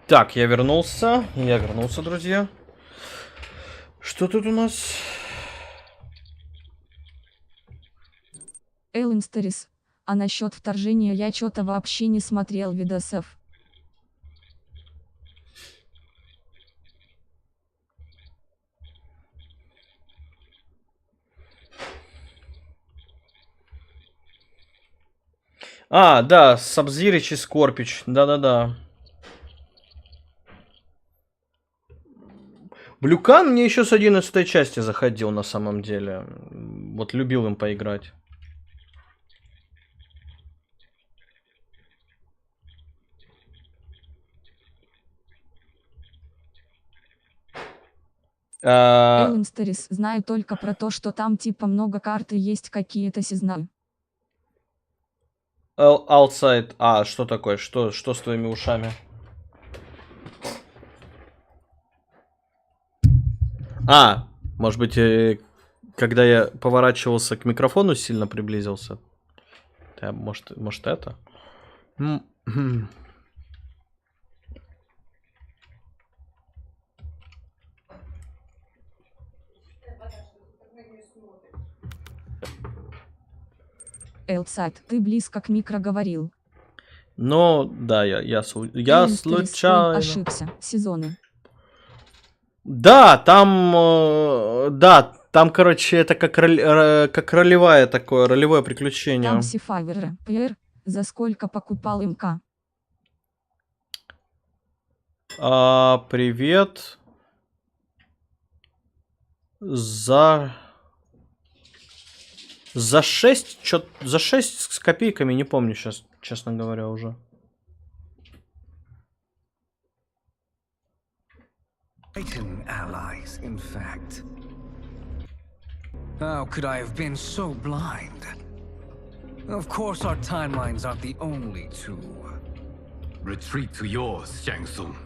Так, я вернулся, друзья. Что тут у нас? Эллинстерис, а насчет вторжения я что-то вообще не смотрел видосов. А, да, Сабзирич и Скорпич, да-да-да. Блюкан мне еще с 11 части заходил на самом деле. Вот любил им поиграть. Эллинстерис, знаю только про то, что там типа много карт и есть какие-то знаю. Outside. А, что такое? Что с твоими ушами? А, может быть, когда я поворачивался к микрофону, сильно приблизился. Да, может это? Элсайд, ты близко к микро говорил. Но, да, я случайно... ошибся. Сезоны. Да, там, короче, это как ролевое такое, ролевое приключение. Там Сифайвер, Пьер, за сколько покупал МК? Привет. За 6, за 6 с копейками, не помню сейчас, честно говоря, уже. Allies, in fact. How could I have been so blind? Of course our timelines aren't the only two. Retreat to yours, Shang Tsung.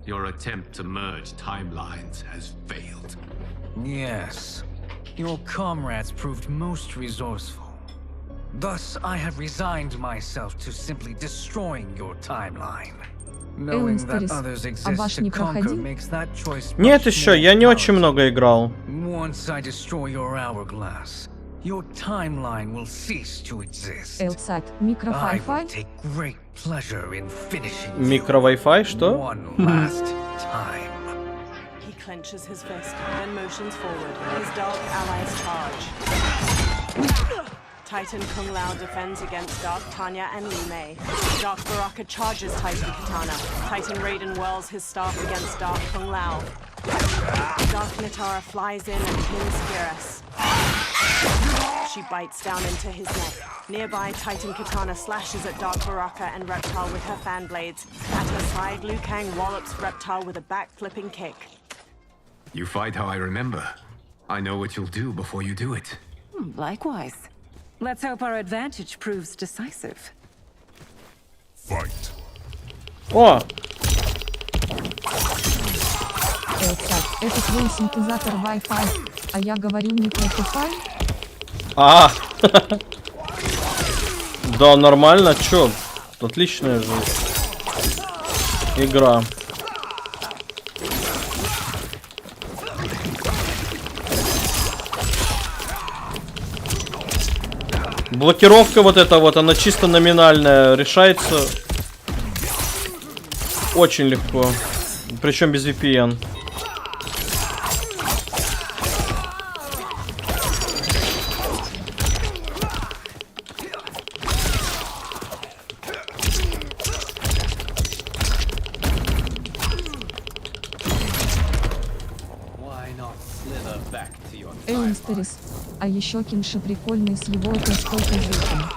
Your attempt to merge timelines has failed. Yes. Your comrades proved most resourceful. Thus, I have resigned myself to simply destroying your timeline. Эллинстерис, а ваш не проходил? Нет еще, я не очень много играл. Элсайд, микро-Wi-Fi? Микро-Wi-Fi, что? clenches his fist, then motions forward. His dark allies charge. Titan Kung Lao defends against Dark Tanya and Li Mei. Dark Baraka charges Titan Katana. Titan Raiden whirls his staff against Dark Kung Lao. Dark Natara flies in and pins Geras. She bites down into his neck. Nearby, Titan Katana slashes at Dark Baraka and Reptile with her fan blades. At her side, Liu Kang wallops Reptile with a back-flipping kick. You fight how I remember. I know what you'll do before you do it. Likewise. Let's hope our advantage proves decisive. Fight. О! Это твой синтезатор Wi-Fi, а я говорю не про Wi-Fi? Да, нормально, чё? Отличная же игра. Блокировка вот эта вот, она чисто номинальная, решается очень легко, причем без VPN. Эйнстерис. А еще Кинши прикольный с его столько звуком.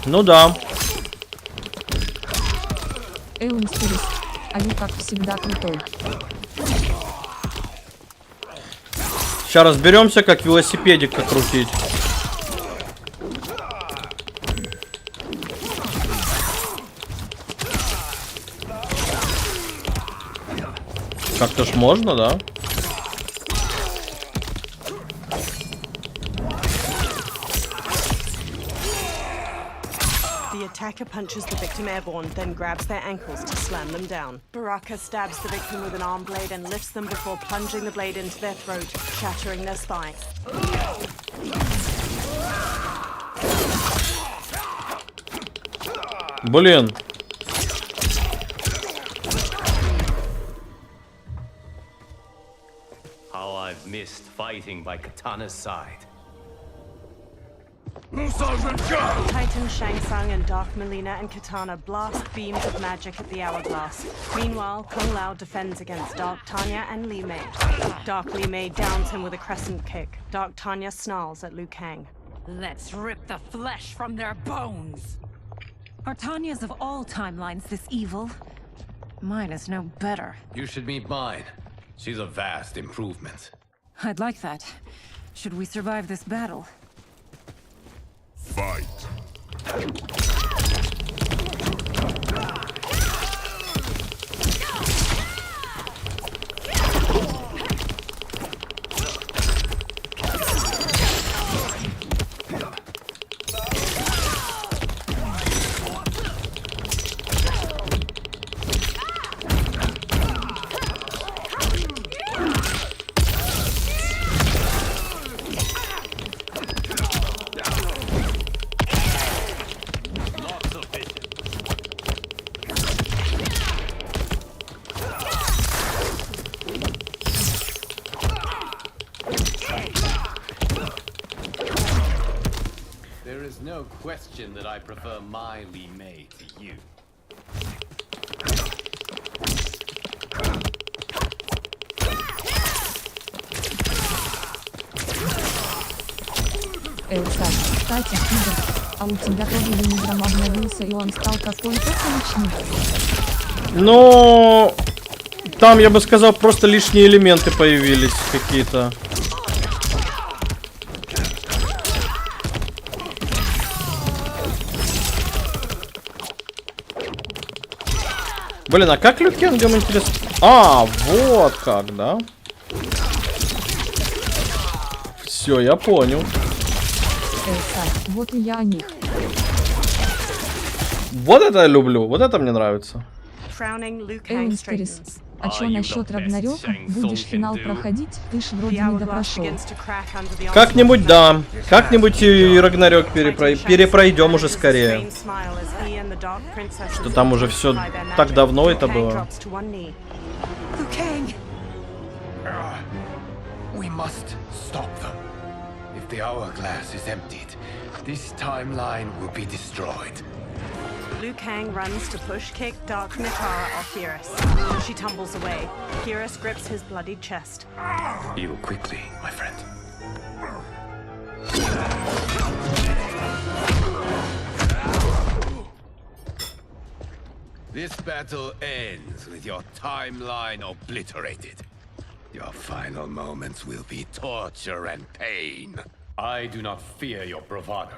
Ну да. Эйнстерис. А вы как всегда крутой. Сейчас разберемся, как велосипедик крутить. Как-то ж можно, да? The attacker punches the victim airborne, then grabs their ankles to slam them down. Baraka stabs the victim with an arm blade and lifts them before plunging the blade into their throat, shattering their spine. Блин. How I've missed fighting by Katana's side. Titan Shang Tsung and Dark Melina and Katana blast beams of magic at the hourglass. Meanwhile, Kung Lao defends against Dark Tanya and Li Mei. Dark Li Mei downs him with a crescent kick. Dark Tanya snarls at Liu Kang. Let's rip the flesh from their bones. Are Tanya's of all timelines this evil? Mine is no better. You should meet mine. She's a vast improvement. I'd like that. Should we survive this battle? Fight. No question that I prefer my Li Mei to you. Кстати, Игорь, а у тебя тоже Ленинграм обновился и он стал какой-то уличный? Ну, там, я бы сказал, просто лишние элементы появились какие-то. Блин, а как Лю Кангом интересно? А, вот как, да? Все, я понял. Вот и я о них. Вот это я люблю, вот это мне нравится. Эйнстерис, а чё насчет Рагнарёка? Будешь финал проходить? Ты ж вроде не допрошел. Как-нибудь да. Как-нибудь и Рагнарёк перепройдем уже скорее. Что там уже все так давно это было. Kang! We must stop them. If the hourglass is emptied, this timeline will be destroyed. Liu Kang runs to push kick Dark Natara off Geras. She tumbles away. Geras grips his bloodied chest. Heal quickly, my friend. This battle ends with your timeline obliterated. Your final moments will be torture and pain. I do not fear your bravado.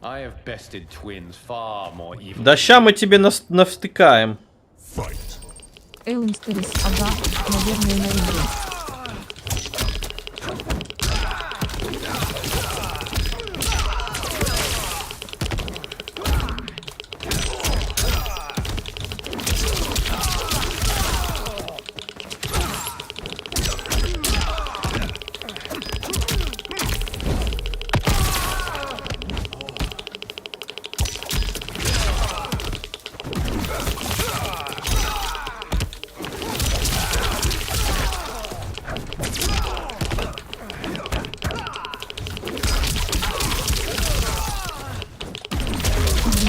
I have bested twins far more evil. Да ща мы тебе навтыкаем. Элмстерис, ага, наверное, на игре.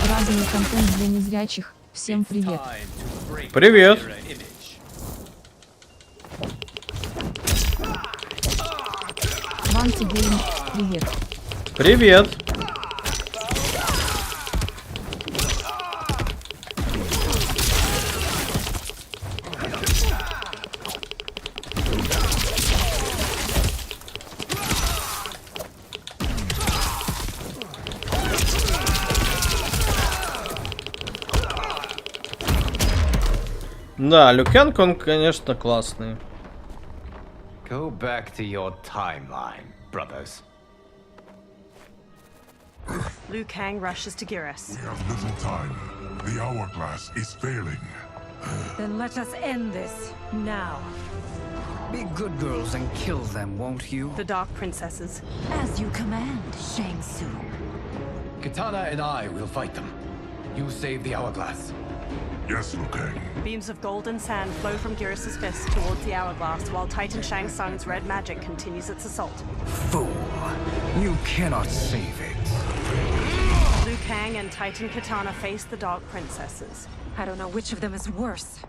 Разный контент для незрячих. Всем привет. Привет. Вам тебе привет. Привет. Да, Liu Kang, он, конечно, классный. Go back to your timeline, brothers. Liu Kang rushes to Geras. We have little time. The hourglass is failing. Then let us end this now. Be good girls and kill them, won't you? The Dark Princesses. As you command, Shang Tsung. Katana and I will fight them. You save the hourglass. Yes, Liu Kang. Beams of golden sand flow from Geras' fist towards the hourglass, while Titan Shang Tsung's red magic continues its assault. Fool. You cannot save it. Liu Kang and Titan Katana face the Dark Princesses. I don't know which of them is worse.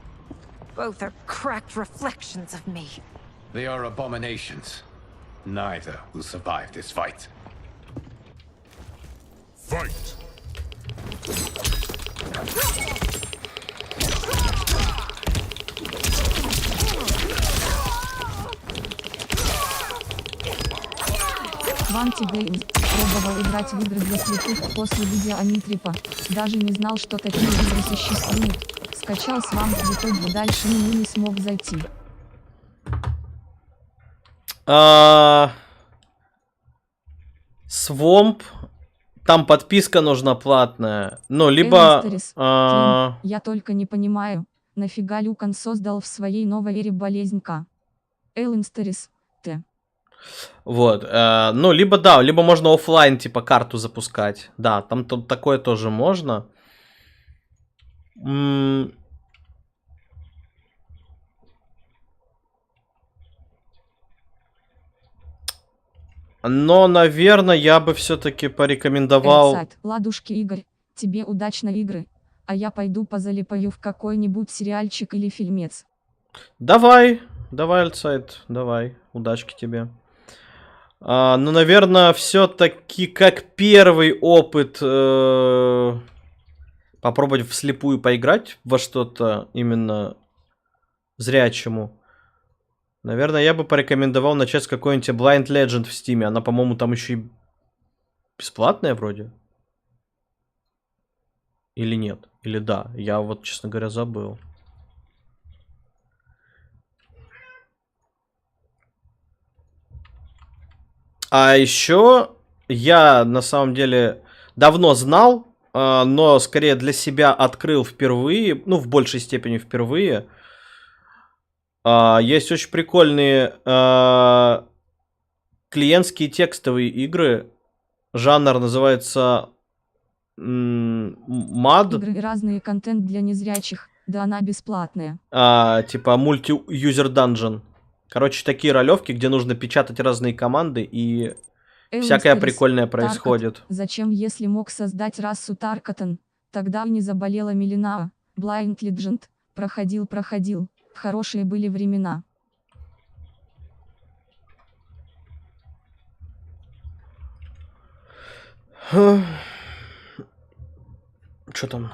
Both are cracked reflections of me. They are abominations. Neither will survive this fight. Fight! Вам тебе пробовал играть в игры для слепых после видео Анитрипа. Даже не знал, что такие игры существуют. Скачал с вам в итоге дальше не смог зайти. Swamp. Там подписка нужна платная. Ну, либо... Я только не понимаю, нафига Liu Kang создал в своей новой эре болезнь К. Элмстерис, Т. Вот. Ну, либо да, либо можно оффлайн, типа, карту запускать. Да, там такое тоже можно. Но, наверное, я бы все-таки порекомендовал... Ладушки, Игорь, тебе удачно игры, а я пойду позалипаю в какой-нибудь сериальчик или фильмец. Давай, Альцайт, давай, удачки тебе. Ну, наверное, все-таки как первый опыт попробовать вслепую поиграть во что-то именно зрячему. Наверное, я бы порекомендовал начать с какой-нибудь Blind Legend в Стиме. Она, по-моему, там еще и бесплатная вроде. Или нет? Или да? Я вот, честно говоря, забыл. А еще я, на самом деле, давно знал, но скорее для себя открыл впервые, ну, в большей степени впервые. Есть очень прикольные клиентские текстовые игры. Жанр называется MUD. Игры и разный контент для незрячих. Да она бесплатная. Типа мульти-юзер данжен. Короче, такие ролевки, где нужно печатать разные команды и всякое прикольное происходит. Зачем, если мог создать расу Таркатан? Тогда не заболела Милинаа. Blind Legend. Проходил. Хорошие были времена. Что там?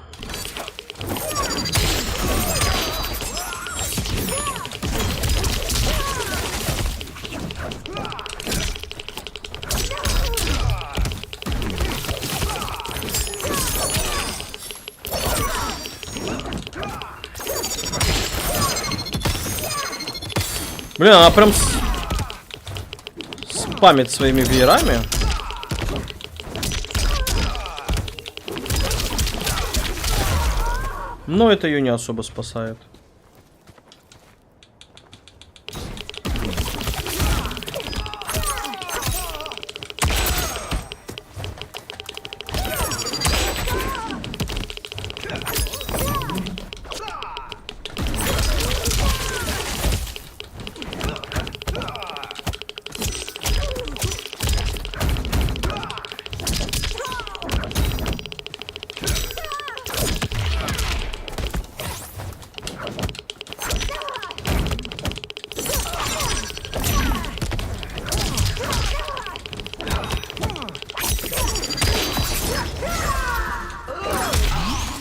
Блин, она прям спамит своими веерами. Но это ее не особо спасает.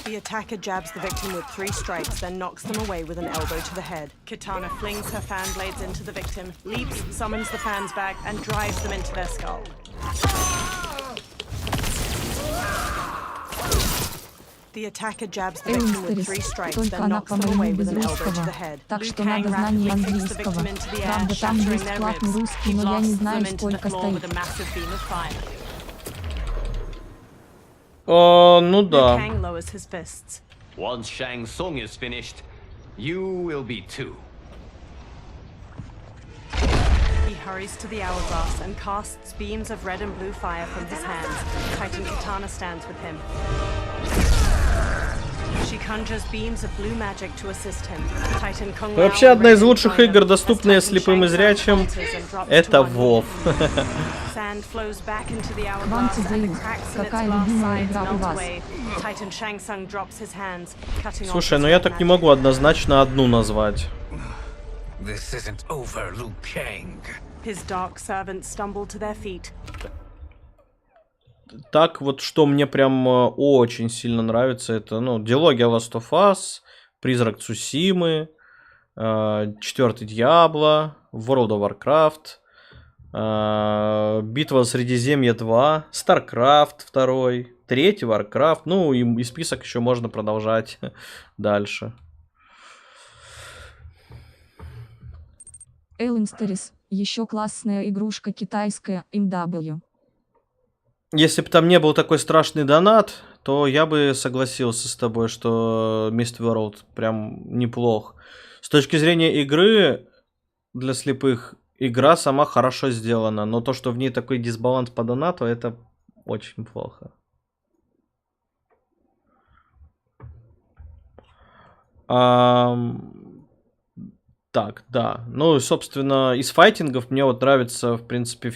The attacker jabs the victim with 3 strikes, then knocks them away with an elbow to the head. Katana flings her fan blades into the victim, leaps, summons the fans back, and drives them into their skull. The attacker jabs the victim with 3 strikes, then knocks them away with an elbow to the head. Так что надо знание английского. Правда, там бесплатный русский, но я не знаю, сколько стоит. Ну да. Once Shang's song is finished, you will be too. He hurries to the hourglass and casts beams of red and blue fire from his hands. Titan Katana stands with him. She conjures beams of blue magic to assist him. Titan Kung Lao, вообще одна из лучших игр, доступная слепым и зрячим, это WoW. Какая любимая игра у вас? Слушай, ну я так не могу однозначно одну назвать. This isn't over, Liu Kang. His dark servants stumble to their feet. Так вот, что мне прям очень сильно нравится, это, ну, дилогия Last of Us, Призрак Цусимы, 4-й Диабло, World of Warcraft, Битва Средиземья 2, StarCraft 2, 3-й Warcraft, ну и список еще можно продолжать дальше. Эллинстерис, еще классная игрушка китайская, MW. Если бы там не был такой страшный донат, то я бы согласился с тобой, что Mist World прям неплох. С точки зрения игры, для слепых, игра сама хорошо сделана, но то, что в ней такой дисбаланс по донату, это очень плохо. Так, да. Ну, собственно, из файтингов мне вот нравится, в принципе,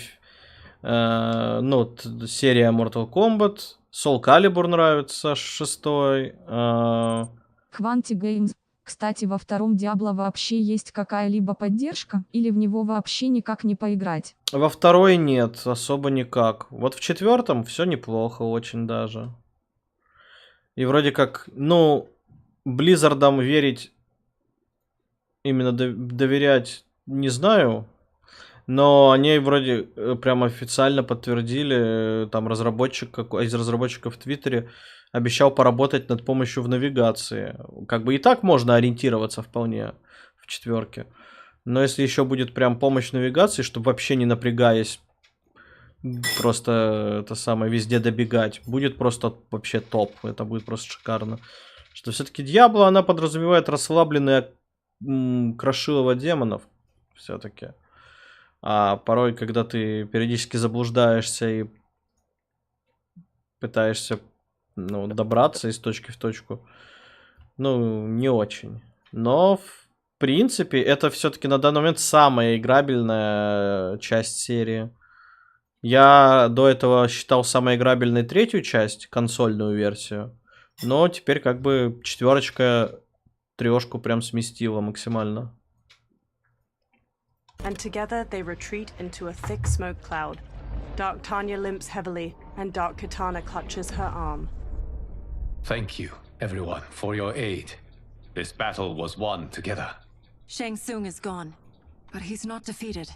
ну, серия Mortal Kombat, Soul Calibur нравится, 6-й. Quantic Games. Кстати, во втором Diablo вообще есть какая-либо поддержка? Или в него вообще никак не поиграть? Во второй нет, особо никак. Вот в 4-м все неплохо, очень даже. И вроде как, ну, Blizzard'ам верить, именно доверять, не знаю. Но они вроде прям официально подтвердили, там разработчик, из разработчиков в Твиттере обещал поработать над помощью в навигации. Как бы и так можно ориентироваться вполне в 4-ке. Но если еще будет прям помощь в навигации, чтобы вообще не напрягаясь, просто это самое везде добегать, будет просто вообще топ. Это будет просто шикарно. Что все-таки Диабло, она подразумевает расслабленное крошилово демонов. Все-таки. А порой, когда ты периодически заблуждаешься и пытаешься, ну, добраться из точки в точку, Ну, не очень. Но, в принципе, это все-таки на данный момент самая играбельная часть серии. Я до этого считал самой играбельной третью часть, консольную версию. Но теперь как бы четверочка трешку прям сместила максимально. And together they retreat into a thick smoke cloud. Dark Tanya limps heavily, and Dark Katana clutches her arm. Thank you, everyone, for your aid. This battle was won together. Shang Tsung is gone, but he's not defeated.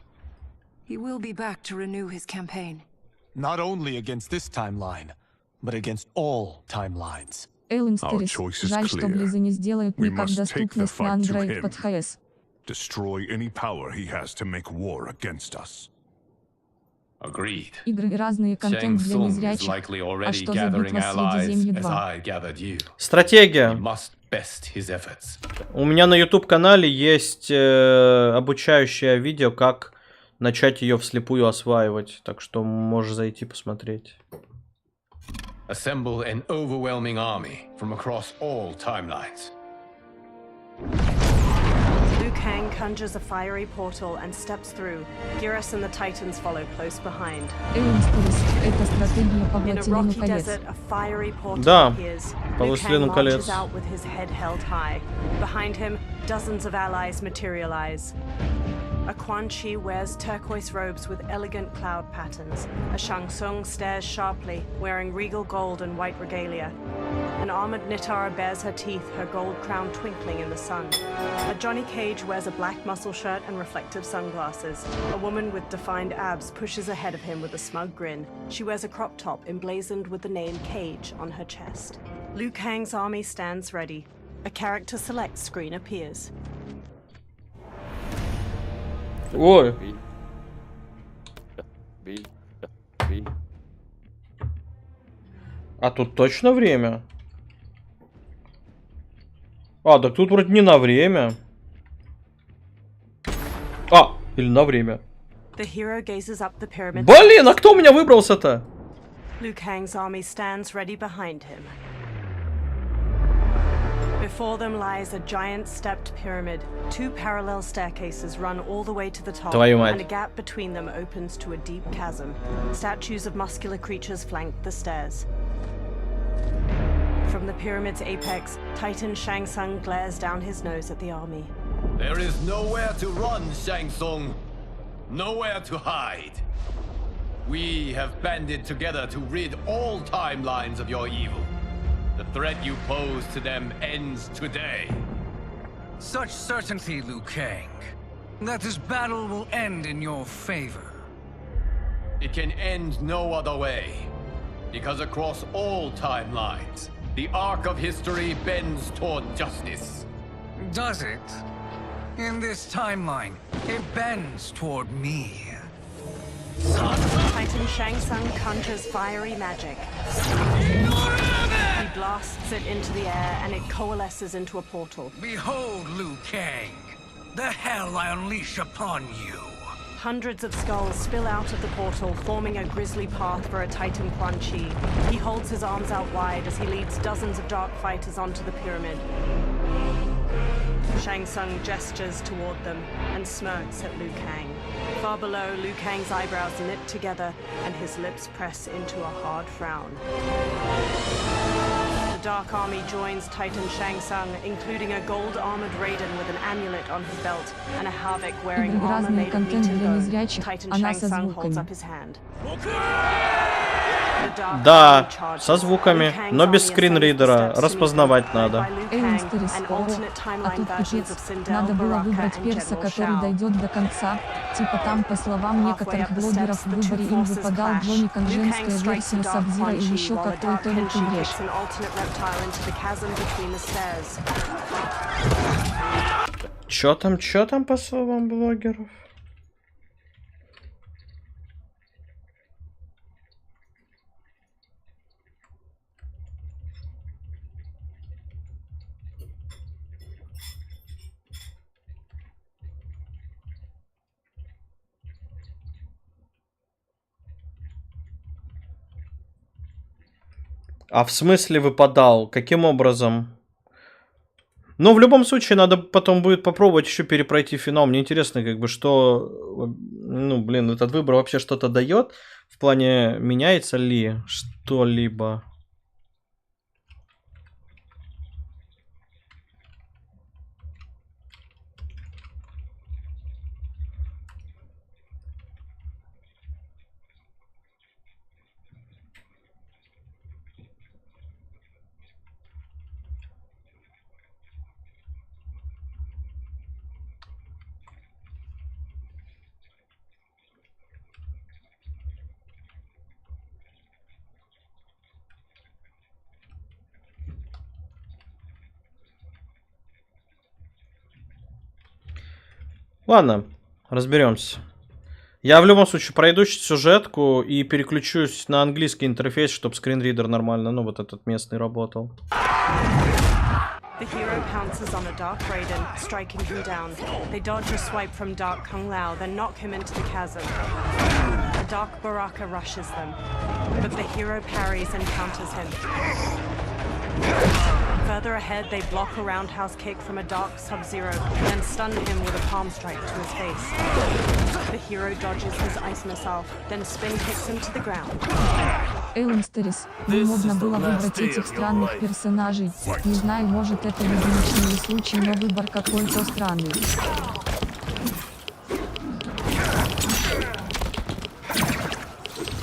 He will be back to renew his campaign. Not only against this timeline, but against all timelines. Эллинстерис, жаль, что Близы не сделают никак доступность на Android под ХС. Destroy any power he has to make war against us. Agreed. Игры и разные контент для незрячих. А что за битва Средиземья 2? Стратегия. У меня на YouTube-канале есть обучающее видео, как начать ее вслепую осваивать. Так что можешь зайти посмотреть. Assemble an overwhelming army from across all timelines. Liu Kang conjures a fiery portal and steps through. Geras and the Titans follow close behind. Эллинстерис, это стратегия по In a Властелину rocky колец. desert, a fiery portal Да, appears. по Liu Kang Властелину колец. marches out with his head held high. Behind him, dozens of allies materialize. A Quan Chi wears turquoise robes with elegant cloud patterns. A Shang Tsung stares sharply, wearing regal gold and white regalia. An armored Nitara bares her teeth, her gold crown twinkling in the sun. A Johnny Cage wears a black muscle shirt and reflective sunglasses. A woman with defined abs pushes ahead of him with a smug grin. She wears a crop top emblazoned with the name Cage on her chest. Liu Kang's army stands ready. A character select screen appears. Ой. А тут точно время? А, так тут вроде не на время. А, или на время. The hero gazes up the pyramid. Блин, а кто у меня выбрался-то? Liu Kang's army stands ready behind him. Before them lies a giant stepped pyramid. Two parallel staircases run all the way to the top, Твою мать. and a gap between them opens to a deep chasm. Statues of muscular creatures flank the stairs. From the pyramid's apex, Titan Shang Tsung glares down his nose at the army. There is nowhere to run, Shang Tsung. Nowhere to hide. We have banded together to rid all timelines of your evil. The threat you pose to them ends today. Such certainty, Liu Kang, that this battle will end in your favor. It can end no other way. Because across all timelines, the arc of history bends toward justice. Does it? In this timeline, it bends toward me. Titan Shang Tsung conjures fiery magic. He blasts it into the air and it coalesces into a portal. Behold, Liu Kang, the hell I unleash upon you. Hundreds of skulls spill out of the portal, forming a grisly path for a Titan Quan Chi. He holds his arms out wide as he leads dozens of dark fighters onto the pyramid. Shang Tsung gestures toward them and smirks at Liu Kang. Far below, Liu Kang's eyebrows knit together and his lips press into a hard frown. The Dark Army joins Titan Shang Tsung, including a gold-armored Raiden with an amulet on his belt and a Havoc wearing Игры armor разные made of контент meat and для bone. незрячих, Titan она Shang со Tsung holds звуками. up his hand. The Dark Да, Army charges. со звуками, Liu Kang's но без army скринридера. ascends the steps to meet Распознавать them, надо. led by Liu Kang Эллинстерис, and ого, alternate а timeline тут versions пипец, of Sindel, надо было Baraka, выбрать and перса, General который Shao. дойдет до конца. Типа там, по словам некоторых блогеров, в выборе им выпадал Джонни Кан, женская версия Сабзира или еще какой-то лютый брешь. Чё там по словам блогеров? А в смысле выпадал? Каким образом? Но в любом случае надо потом будет попробовать еще перепройти финал. Мне интересно, как бы, что... Ну, блин, этот выбор вообще что-то дает? В плане, меняется ли что-либо? Ладно, разберемся. Я в любом случае пройду сюжетку и переключусь на английский интерфейс, чтобы скринридер нормально, ну вот этот местный работал. The hero pounces on a dark Raiden, striking him down. They dodge a swipe from dark Kung Lao, then knock him into the chasm. A dark Baraka rushes them, but the hero parries and counters him. Further ahead, they block a roundhouse kick from a dark Sub-Zero, then stun him with a palm strike to his face. The hero dodges his ice missile, then spin kicks him to the ground. Элмстерис, не можно было выбрать этих странных персонажей. Не знаю, может это единичный случай, но выбор какой-то странный.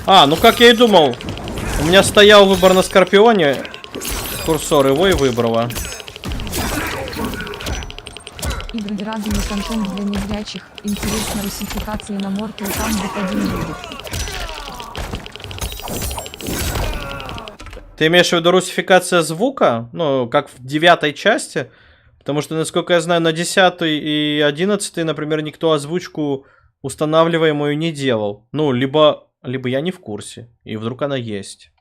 А, ну как я и думал. У меня стоял выбор на Скорпионе. Курсор его и выбрала. Игры разный контент для незрячих. Интересно, русификации на Mortal Kombat 1 будет. Ты имеешь в виду русификация звука? Ну, как в 9-й части? Потому что, насколько я знаю, на 10-й и 11-й, например, никто озвучку устанавливаемую не делал. Ну, либо я не в курсе, и вдруг она есть.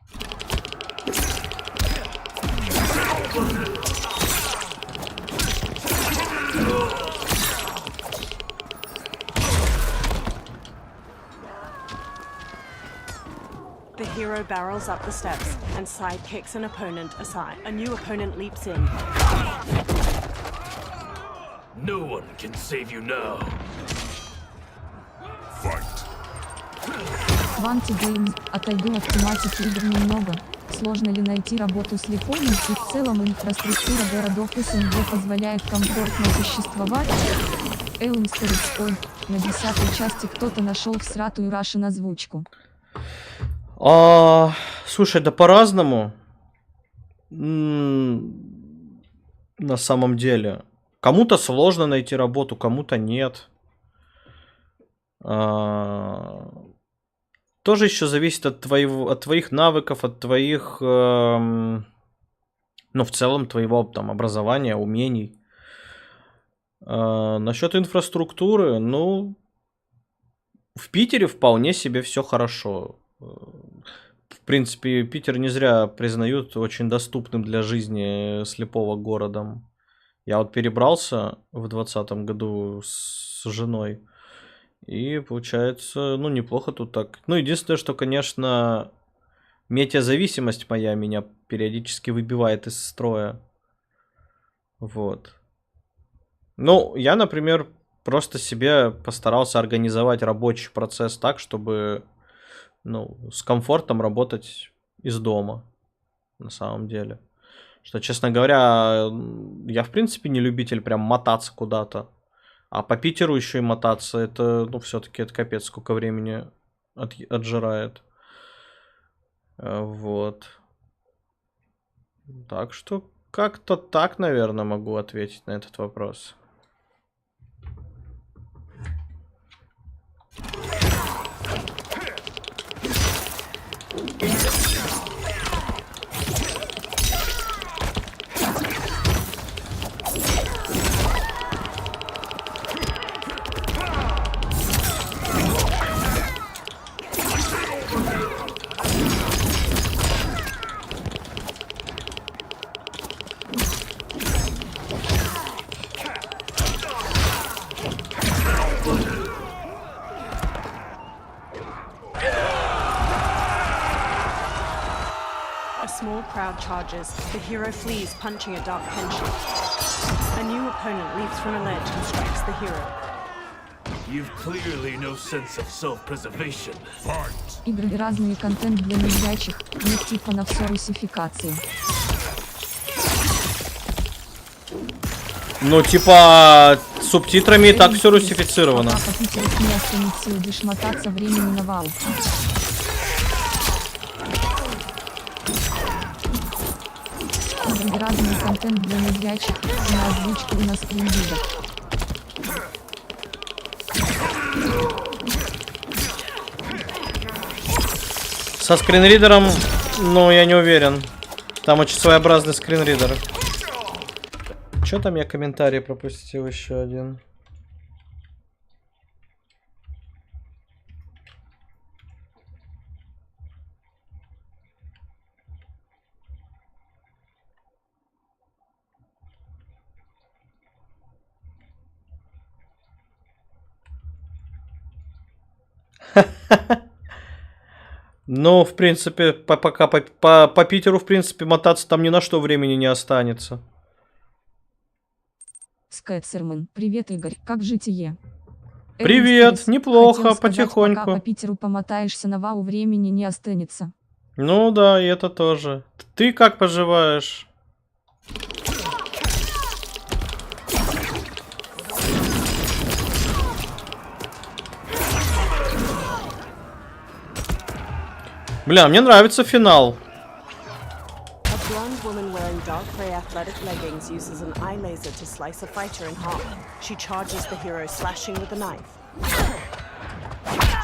The hero barrels up the steps and sidekicks an opponent aside. A new opponent leaps in. No one can save you now. Fight. Quanti-Games. Отойду от тематики игр немного. Сложно ли найти работу слепому, и в целом инфраструктура городов СНГ позволяет комфортно существовать? Элмстерис, ой, на 10-й части кто-то нашел всратую Russian озвучку. Слушай, да по-разному. На самом деле. Кому-то сложно найти работу, кому-то нет. Тоже еще зависит от твоих навыков, от твоих, ну, в целом, твоего там образования, умений. Насчет инфраструктуры, ну, в Питере вполне себе все хорошо. В принципе, Питер не зря признают очень доступным для жизни слепого городом. Я вот перебрался в 2020 году с женой. И получается, ну, неплохо тут так. Ну, единственное, что, конечно, метеозависимость моя меня периодически выбивает из строя. Вот. Ну, я, например, просто себе постарался организовать рабочий процесс так, чтобы, ну, с комфортом работать из дома, на самом деле. Что, честно говоря, я, в принципе, не любитель прям мотаться куда-то. А по Питеру еще и мотаться, это, ну, все-таки это капец, сколько времени отжирает. Вот. Так что как-то так, наверное, могу ответить на этот вопрос. A small crowd charges. The hero flees, punching a dark pension. A new opponent leaps from a ledge and strikes the hero. You've clearly no sense of self-preservation. Игры и разный контент для незрячих, нет типа на все русификации. Ну, типа, с субтитрами и так все русифицировано. Пока по Питеру не останет сил будешь мотаться, времени навал. Игры и разный контент для незрячих, на озвучку и на скринридах. Со скринридером, ну, я не уверен. Там очень своеобразный скринридер. Чё там я комментарий пропустил еще один? Ну, в принципе, пока по Питеру, в принципе, мотаться там ни на что времени не останется. Скэтсерман, привет, Игорь, как житие? Привет, неплохо, сказать, потихоньку. Пока по Питеру помотаешься, на вау времени не останется. Ну да, и это тоже. Ты как поживаешь? Бля, мне нравится финал. A blonde woman wearing dark gray athletic leggings uses an eye laser to slice a fighter in half. She charges the hero, slashing with a knife.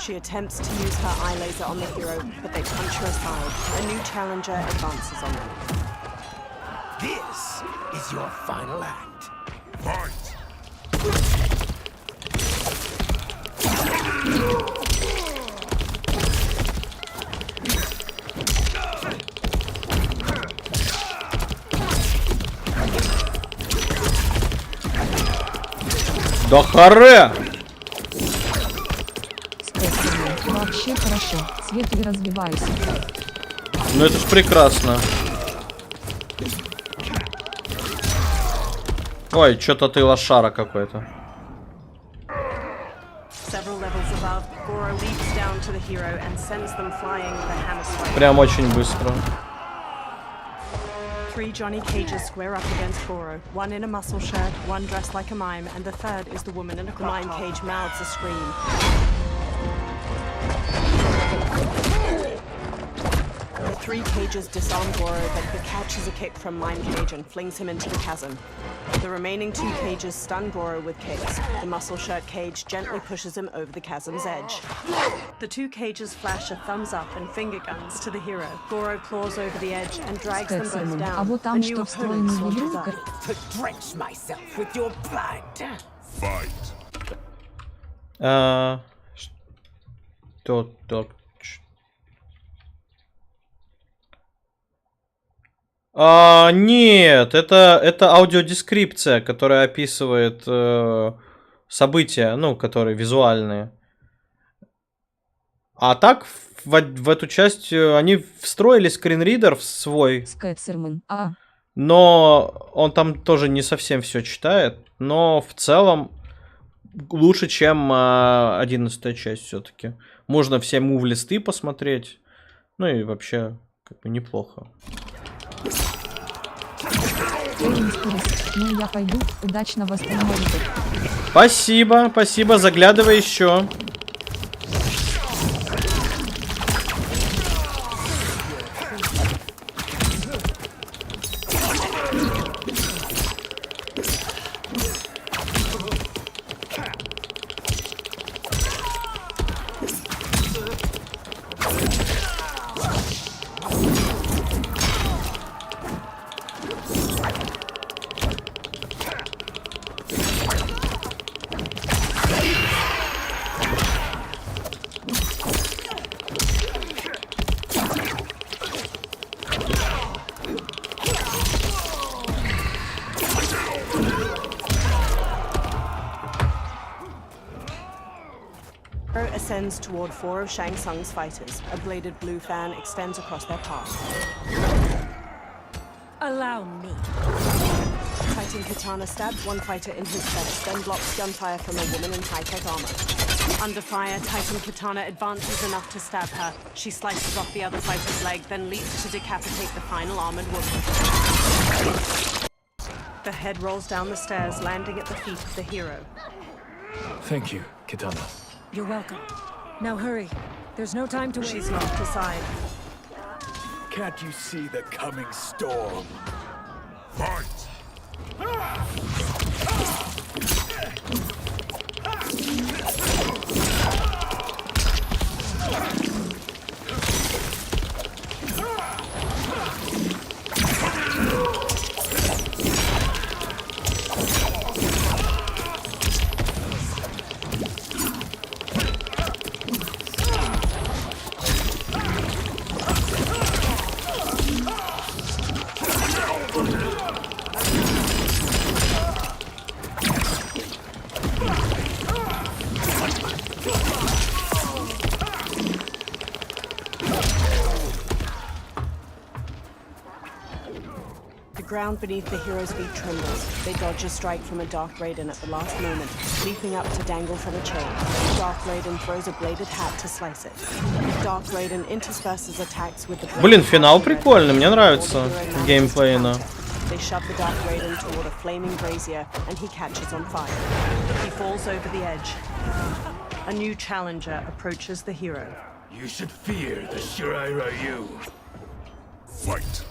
She attempts to use her eye laser on the hero, but they punch her aside. A new challenger advances on them. This is your final act. Fight! Да харе! Вообще хорошо, свет и развивайся. Ну это ж прекрасно. Ой, что-то ты лошара какой-то. Прям очень быстро. Three Johnny Cages square up against Goro. One in a muscle shirt, one dressed like a mime, and the third is the woman in a mime cage mouths a scream. The three cages disarm Goro, but he catches a kick from Mime Cage and flings him into the chasm. The remaining two cages stun Goro with kicks. The muscle shirt cage gently pushes him over the chasm's edge. The two cages flash a thumbs up and finger guns to the hero. Goro claws over the edge and drags them both down. А вот там что встроенный ведро? Drench myself with your blood. Fight. Нет, это аудиодескрипция, которая описывает события, ну, которые визуальные. А так, в эту часть они встроили скринридер в свой. Скэтсерман, Но он там тоже не совсем все читает. Но в целом лучше, чем 11-я часть все-таки. Можно все мув-листы посмотреть. Ну и вообще, как бы неплохо. Ну я пойду, удачного стрима. Спасибо, спасибо, заглядывай еще. Ascends toward four of Shang Tsung's fighters. A bladed blue fan extends across their path. Allow me. Titan Titan katana stabs one fighter in his chest, then blocks gunfire from a woman in high-tech armor. Under fire, Titan katana advances enough to stab her. She slices off the other fighter's leg, then leaps to decapitate the final armored woman. The head rolls down the stairs, landing at the feet of the hero. Thank you, Katana. You're welcome. Now hurry. There's no time to waste. She's knocked aside. Can't you see the coming storm? Fight! The ground beneath the hero's feet trembles. They dodge a strike from a Dark Raiden at the last moment, leaping up to dangle from a chain. Dark Raiden throws a bladed hat to slice it. Dark Raiden intersperses attacks with the blade. Блин, финал прикольный, мне нравится геймплейно. They shove the Dark Raiden toward a flaming brazier, and he catches on fire. He falls over the edge. A new challenger approaches the hero. You should fear the Shirai Ryu. Fight!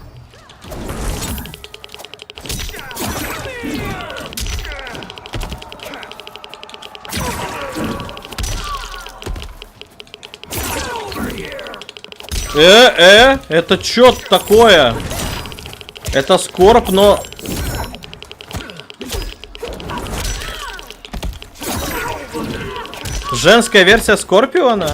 Это чё такое? Это Скорб, но... Женская версия Скорпиона?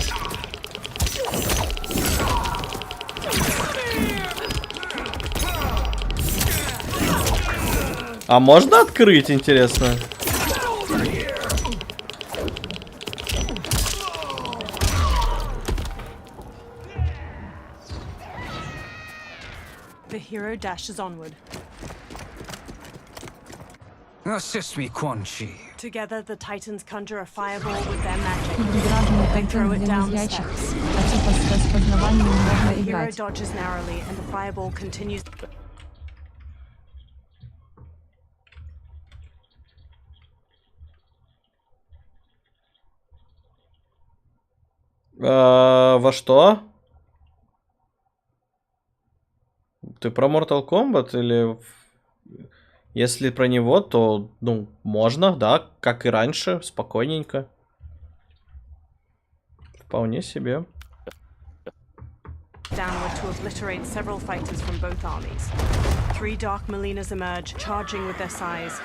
А можно открыть, интересно? The hero dashes onward. Assist me, Quan Chi. Together, the Titans conjure a fireball with their magic. Интегральный They throw контент it для down the незрячих. steps. А типа с распознаванием можно The hero играть. dodges narrowly, and the fireball continues. Во что? Ты про Mortal Kombat или... Если про него, то, ну, можно, да, как и раньше, спокойненько. Вполне себе. Downward to obliterate several fighters from both armies. 3 Dark Melinas emerge, charging with their size.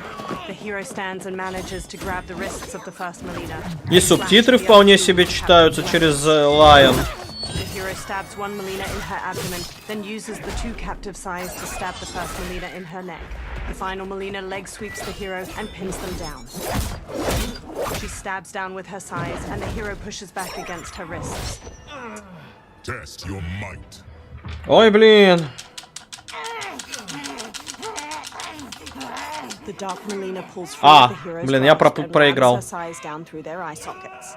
The hero stands and manages to grab the wrists of the first Melina. И субтитры вполне себе читаются через Lion. The hero stabs one Melina in her abdomen, then uses the 2 captive size to stab the first Melina in her neck. The final Melina leg sweeps the hero and pins them down. She stabs down with her size, and the hero pushes back against her wrists. Test your might. Ой, блин. The Dark Melina pulls free of the hero's блин, я grasp and проиграл. rams her size down through their eye sockets.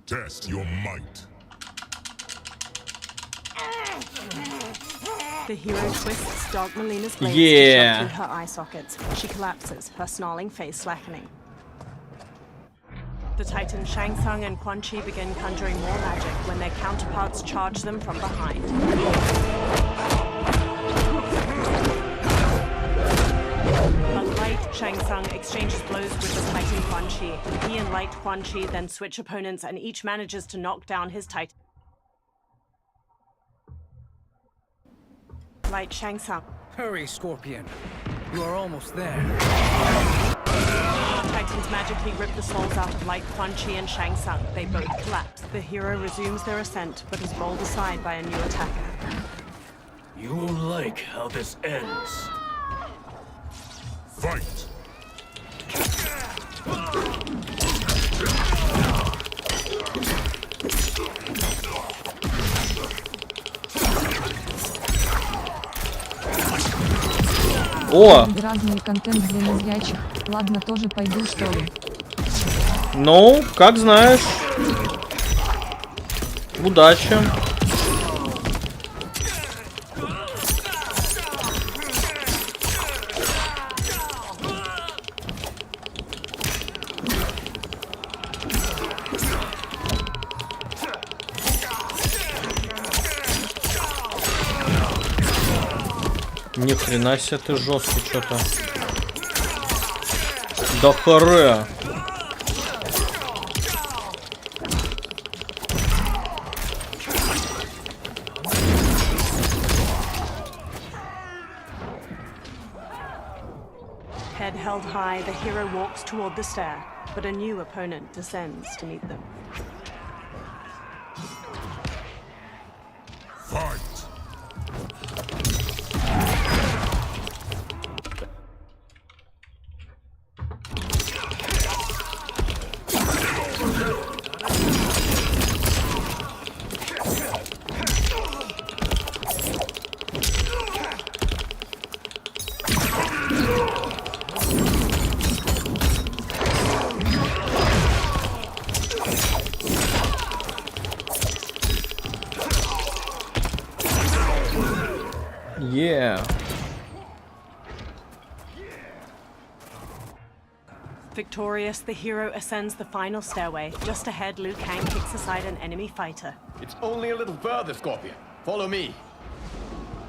Test your might. The hero twists Dark Melina's blades Yeah. to shove through her eye sockets. She collapses, her snarling face slackening. The Titans Shang Tsung and Quan Chi begin conjuring more magic when their counterparts charge them from behind. A light Shang Tsung exchanges blows with the Titan Quan Chi. He and light Quan Chi then switch opponents, and each manages to knock down his Titan. Light Shang Tsung. Hurry, Scorpion. You are almost there. Titans magically rip the souls out of Light Quan Chi and Shang Tsung. They both collapse. The hero resumes their ascent, but is bowled aside by a new attacker. You won't like how this ends. Fight! О! Разный контент для незрячих. Ладно, тоже пойду, что ли. Ну, как знаешь. Удачи. Ни хрена себе ты жесткий что-то. Да харе. Head held high, the hero walks toward the stair, but a new opponent descends to meet them. Fight! Yeah. Victorious, the hero ascends the final stairway. Just ahead, Liu Kang kicks aside an enemy fighter. It's only a little further, Scorpion. Follow me.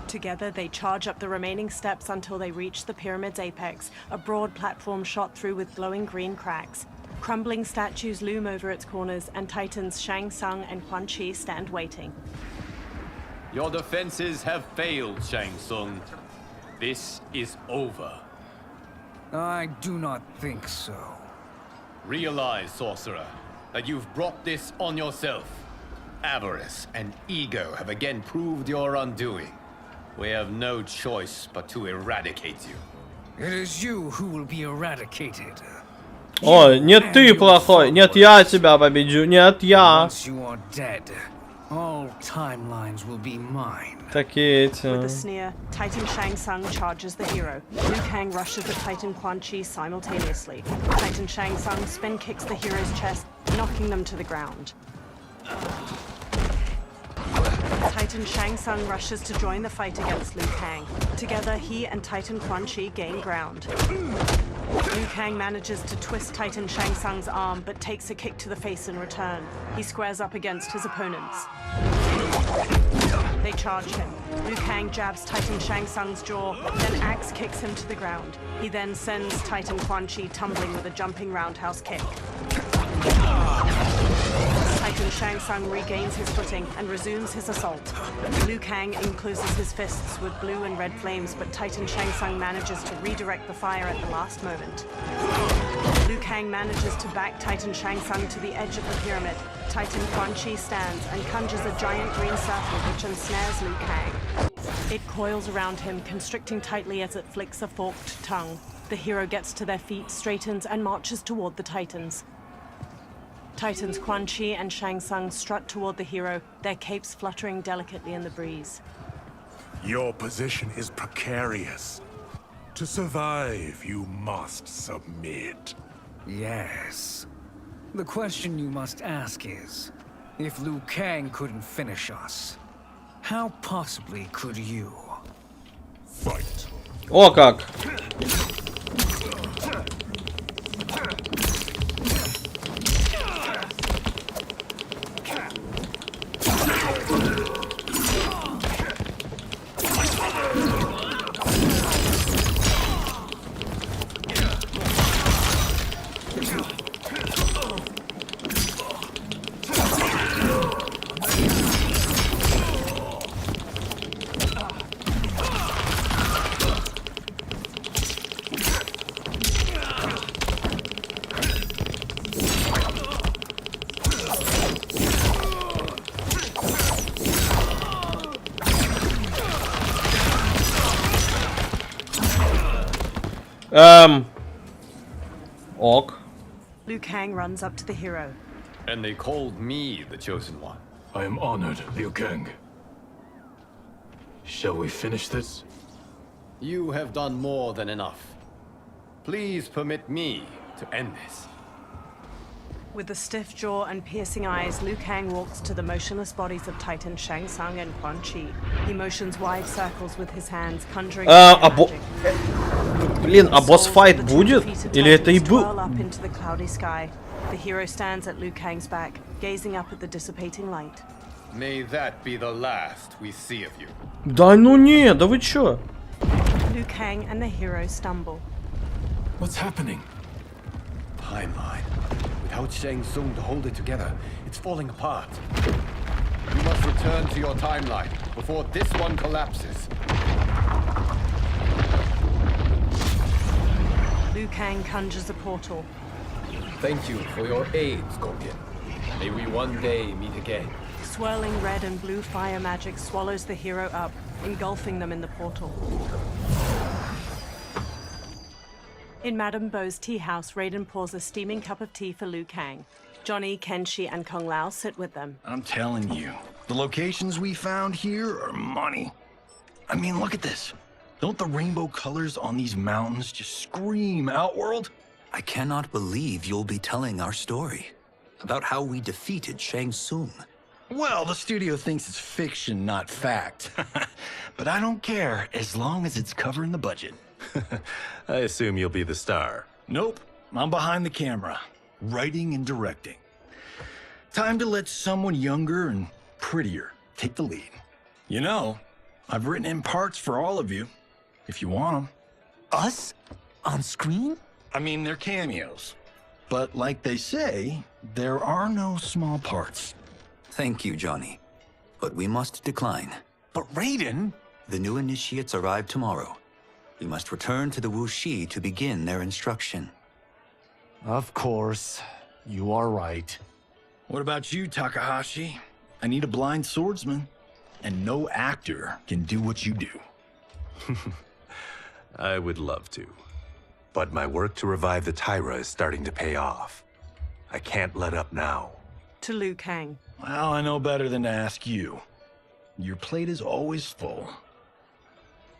Together, they charge up the remaining steps until they reach the pyramid's apex, a broad platform shot through with glowing green cracks. Crumbling statues loom over its corners, and Titans Shang Tsung and Quan Chi stand waiting. Your defenses have failed, Shang Tsung. This is over. I do not think so. Realize, sorcerer, that you've brought this on yourself. Avarice and ego have again proved your undoing. We have no choice but to eradicate you. It is you who will be eradicated. Ой, нет ты плохой, нет я тебя победю, нет я. Once you are dead, all timelines will be mine. Такие эти. With a sneer, Titan Shang Tsung charges the hero. Liu Kang rushes at Titan Quan Chi simultaneously. Titan Shang Tsung spin kicks the hero's chest, knocking them to the ground. Titan Shang Tsung rushes to join the fight against Liu Kang. Together, he and Titan Quan Chi gain ground. Liu Kang manages to twist Titan Shang Tsung's arm, but takes a kick to the face in return. He squares up against his opponents. They charge him. Liu Kang jabs Titan Shang Tsung's jaw, then axe kicks him to the ground. He then sends Titan Quan Chi tumbling with a jumping roundhouse kick. Titan Shang Tsung regains his footing and resumes his assault. Liu Kang encloses his fists with blue and red flames, but Titan Shang Tsung manages to redirect the fire at the last moment. Liu Kang manages to back Titan Shang Tsung to the edge of the pyramid. Titan Quan Chi stands and conjures a giant green circle which ensnares Liu Kang. It coils around him, constricting tightly as it flicks a forked tongue. The hero gets to their feet, straightens, and marches toward the Titans. Titans Quan Chi and Shang Tsung strut toward the hero, their capes fluttering delicately in the breeze. Your position is precarious. To survive, you must submit. Yes. The question you must ask is, if Liu Kang couldn't finish us, how possibly could you? Fight. О как! Ок. Liu Kang runs up to the hero. And they called me the Chosen One. I am honored, Liu Kang. Shall we finish this? You have done more than enough. Please permit me to end this. With a stiff jaw and piercing eyes, Liu Kang walks to the motionless bodies of Titan Shang Tsung and Quan Chi. He motions wide circles with his hands, conjuring magic. Блин, а босс-файт будет? Или это и был? Up into the cloudy sky. The hero stands at Liu Kang's back, gazing up at the dissipating light. May that be the last we see of you. Да ну не, да вы чё? Liu Kang and the hero stumble. What's happening? Timeline. Without Shang Tsung to hold it together, it's falling apart. You must return to your timeline before this one collapses. Liu Kang conjures a portal. Thank you for your aid, Scorpion. May we one day meet again. Swirling red and blue fire magic swallows the hero up, engulfing them in the portal. In Madame Beau's tea house, Raiden pours a steaming cup of tea for Liu Kang. Johnny, Kenshi, and Kung Lao sit with them. I'm telling you, the locations we found here are money. I mean, look at this. Don't the rainbow colors on these mountains just scream Outworld? I cannot believe you'll be telling our story about how we defeated Shang Tsung. Well, the studio thinks it's fiction, not fact. But I don't care, as long as it's covering the budget. I assume you'll be the star. Nope, I'm behind the camera, writing and directing. Time to let someone younger and prettier take the lead. You know, I've written in parts for all of you, if you want them. Us? On screen? I mean, they're cameos. But like they say, there are no small parts. Thank you, Johnny. But we must decline. But Raiden? The new initiates arrive tomorrow. We must return to the Wuxi to begin their instruction. Of course. You are right. What about you, Takahashi? I need a blind swordsman. And no actor can do what you do. I would love to. But my work to revive the Tyra is starting to pay off. I can't let up now. To Liu Kang. Well, I know better than to ask you. Your plate is always full.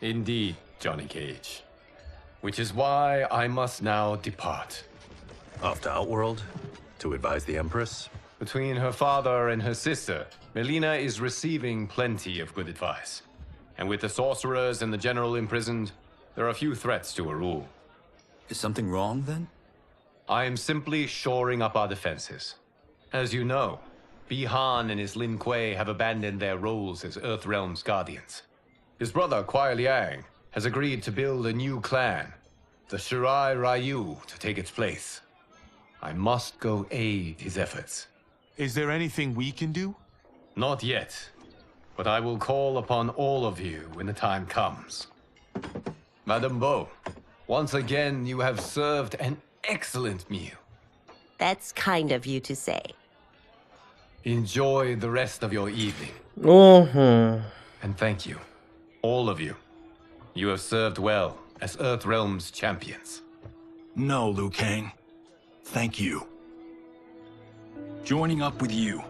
Indeed, Johnny Cage. Which is why I must now depart. Off to Outworld? To advise the Empress? Between her father and her sister, Melina is receiving plenty of good advice. And with the sorcerers and the general imprisoned, there are few threats to her rule. Is something wrong, then? I am simply shoring up our defenses. As you know, Bi-Han and his Lin Kuei have abandoned their roles as Earthrealm's guardians. His brother, Kuai Liang, has agreed to build a new clan, the Shirai Ryu, to take its place. I must go aid his efforts. Is there anything we can do? Not yet, but I will call upon all of you when the time comes. Madame Beau, once again you have served an excellent meal. That's kind of you to say. Enjoy the rest of your evening. And thank you, all of you. You have served well as Earthrealm's champions. No, Liu Kang. Thank you. Joining up with you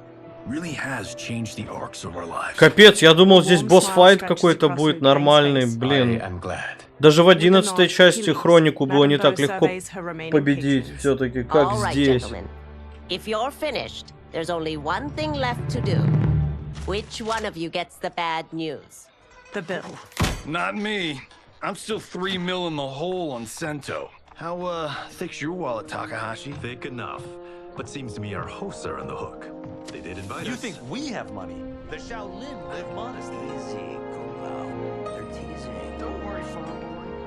really has changed the arcs of our lives. Капец, я думал, здесь босс-файт какой-то будет нормальный, блин. Даже в 11-й части Хронику было не так легко победить, все-таки, как здесь. If you're finished, there's only one thing left to do. Which one of you gets the bad news? The bill. Not me. I'm still 3 mil in the hole on Sento. How, thick's your wallet, Takahashi? Thick enough. But seems to me our hosts are on the hook. They did invite us. You think we have money? The Shaolin live modestly. Easy, Kung-Lao. They're teasing. Don't worry, Farm.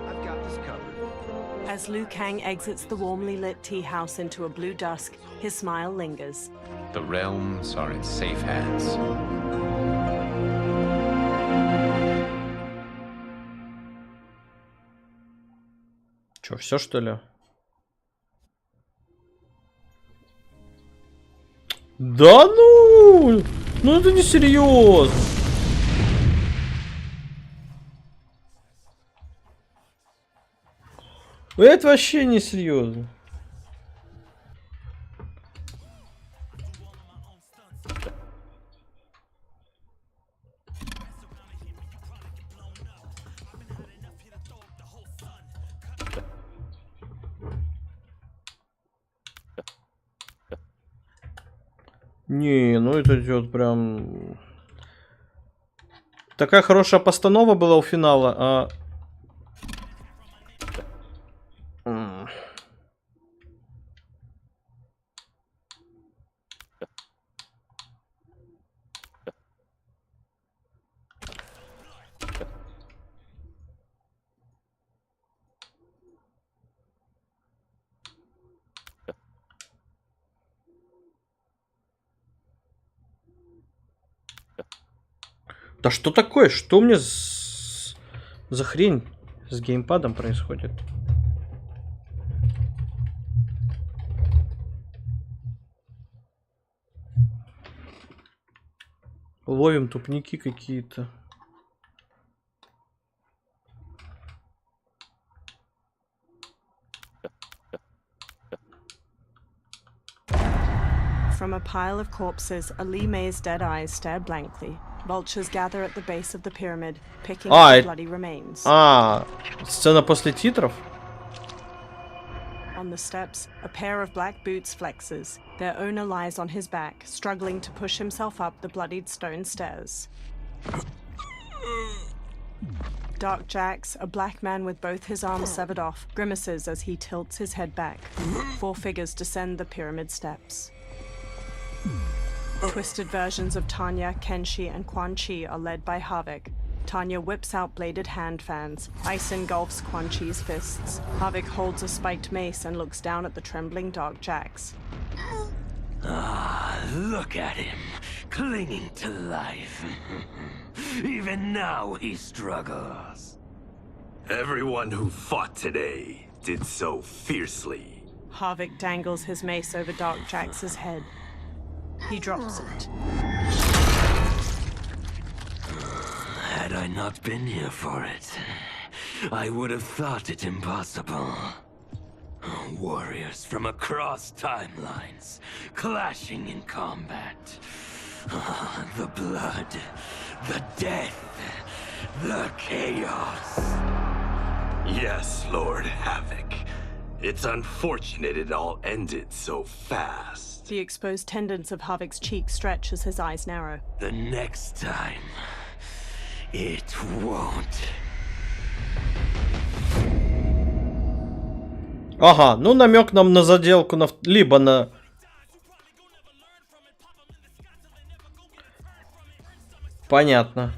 I've got this covered. As Liu Kang exits the warmly lit tea house into a blue dusk, his smile lingers. The realms are in safe hands. Чё, все что ли? Да ну! Ну это не серьезно. Это вообще не серьезно. Не, ну это идет прям... Такая хорошая постанова была у финала, а... Да что такое? Что у меня за хрень с геймпадом происходит? Ловим тупники какие-то. From a pile of corpses, Ali May's dead eyes stare blankly. Vultures gather at the base of the pyramid, picking up the bloody remains. Сцена после титров? On the steps, a pair of black boots flexes. Their owner lies on his back, struggling to push himself up the bloodied stone stairs. Dark Jax, a black man with both his arms severed off, grimaces as he tilts his head back. 4 figures descend the pyramid steps. Twisted versions of Tanya, Kenshi, and Quan Chi are led by Havik. Tanya whips out bladed hand fans. Ice engulfs Quan Chi's fists. Havik holds a spiked mace and looks down at the trembling Dark Jax. Ah, look at him, clinging to life. Even now he struggles. Everyone who fought today did so fiercely. Havik dangles his mace over Dark Jax's head. He drops it. Had I not been here for it, I would have thought it impossible. Warriors from across timelines, clashing in combat. The blood, the death, the chaos. Yes, Lord Havoc. It's unfortunate it all ended so fast. The exposed tendons of Havik's cheek stretch as his eyes narrow. The next time, it won't. Ага, ну намек нам на заделку, либо на... Понятно.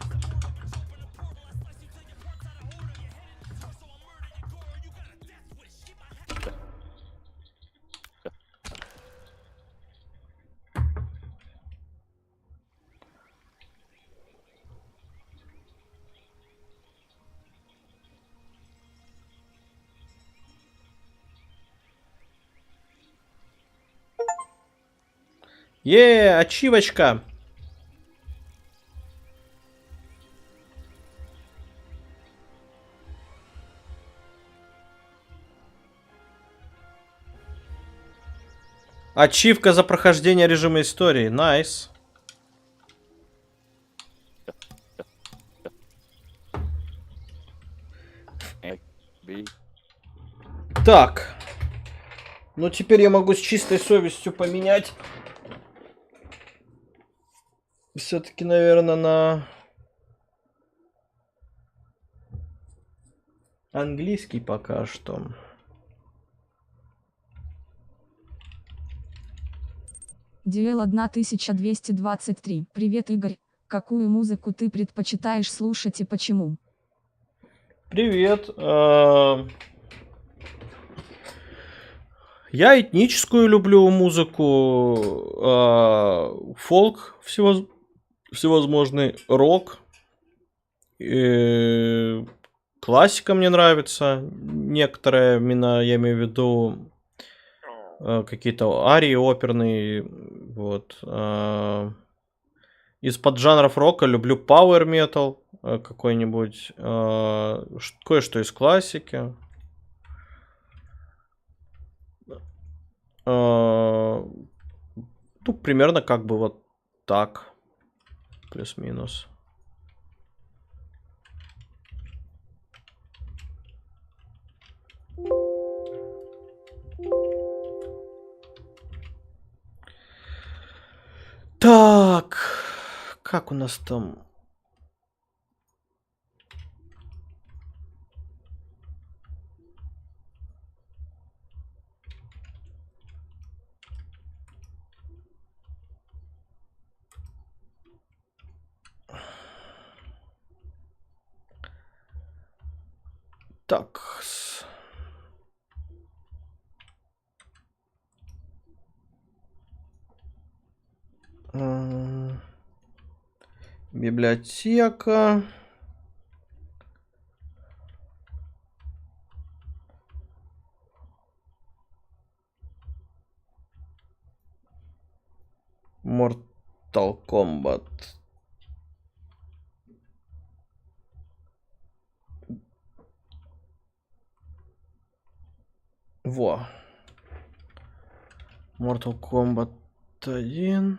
Ачивочка. Ачивка за прохождение режима истории. Найс. Так. Ну теперь я могу с чистой совестью поменять. Все-таки, наверное, на английский пока что. Дуэль 1223. Привет, Игорь. Какую музыку ты предпочитаешь слушать и почему? Привет. Я этническую люблю музыку, фолк всевозможный, рок, классика мне нравится, некоторые, именно я имею в виду какие-то арии оперные, вот. Из поджанров рока люблю power metal какой-нибудь, кое-что из классики. Ну, примерно как бы вот так. Плюс-минус. Как у нас там? Так. Библиотека. Mortal Kombat. Во. Mortal Kombat 1.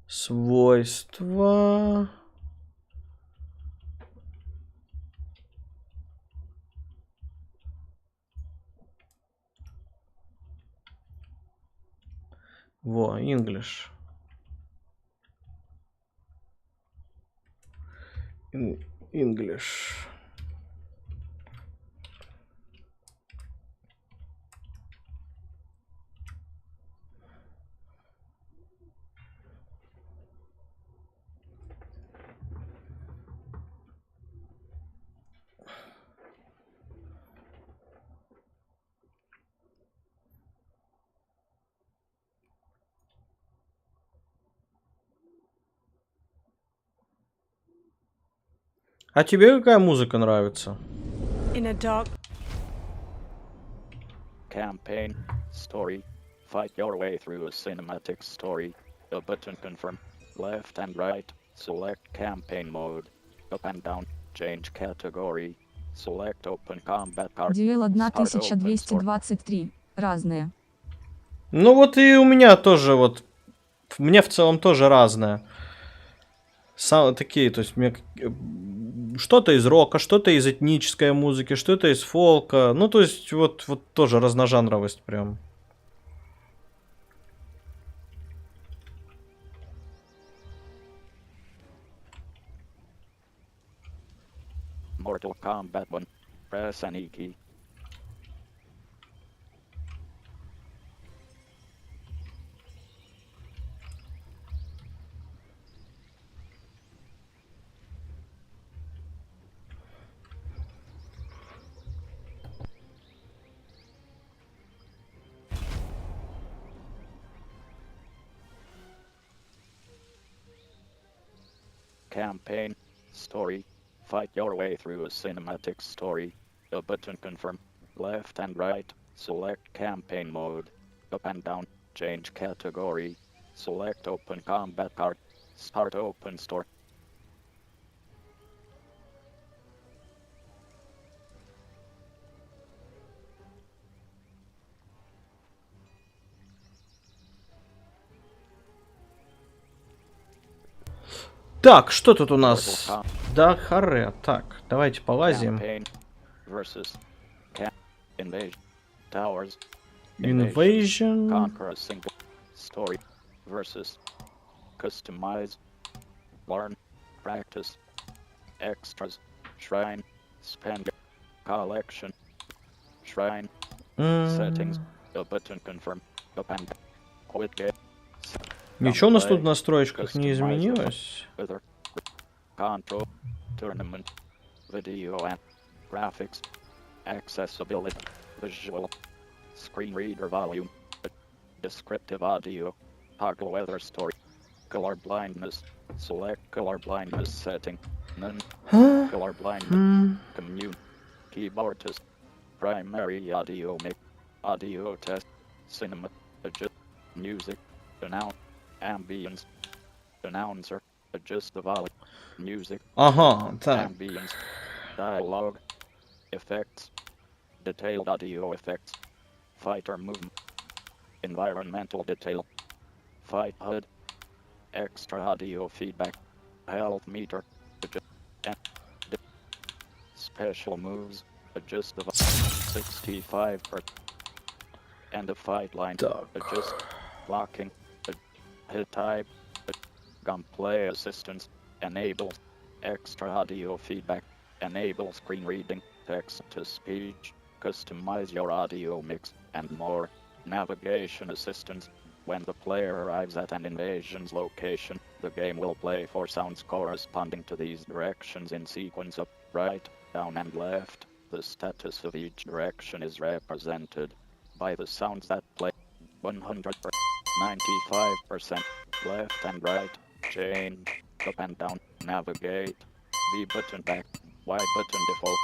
Свойства. Во, English. English. А тебе какая музыка нравится? In a dark Campaign, story, fight your way through a cinematic story. A button confirm, left and right, select campaign mode, up and down, change category, select open combat card. Duel 1223. Разные. Ну вот и у меня тоже вот. Мне в целом тоже разное. Такие, то есть мне что-то из рока, что-то из этнической музыки, что-то из фолка. Ну, то есть вот тоже разножанровость прям. Mortal Kombat 1. Press any key. Campaign, story, fight your way through a cinematic story. A button confirm, left and right, select campaign mode, up and down, change category, select open combat card, start open store. Так, что тут у нас? Да, харе. Так, давайте полазим. Invasion. Conquer a single story versus customize, learn, practice, extras, shrine, spend, collection, shrine, settings, a button confirm, append, quit game. Ничего у нас тут в настроечках не изменилось. Control, tournament, video and graphics, accessibility, visual, screen reader volume, descriptive audio, toggle weather story, color blindness, select color blindness setting, none, color blindness, commute, keyboardist, primary audio mix, audio test, cinema, adjust, music, announce, ambience, announcer, adjust the volume, music, так. ambience, dialogue, effects, detailed audio effects, fighter movement, environmental detail, fight HUD, extra audio feedback, health meter, special moves, adjust the 65%, and the fight line. Adjust blocking, hit type, gunplay assistance, enable extra audio feedback, enable screen reading, text to speech, customize your audio mix, and more. Navigation assistance. When the player arrives at an invasion's location, the game will play for sounds corresponding to these directions in sequence up, right, down, and left. The status of each direction is represented by the sounds that play. 100%, 95%, left and right, change, up and down, navigate, B button back, Y button defaults.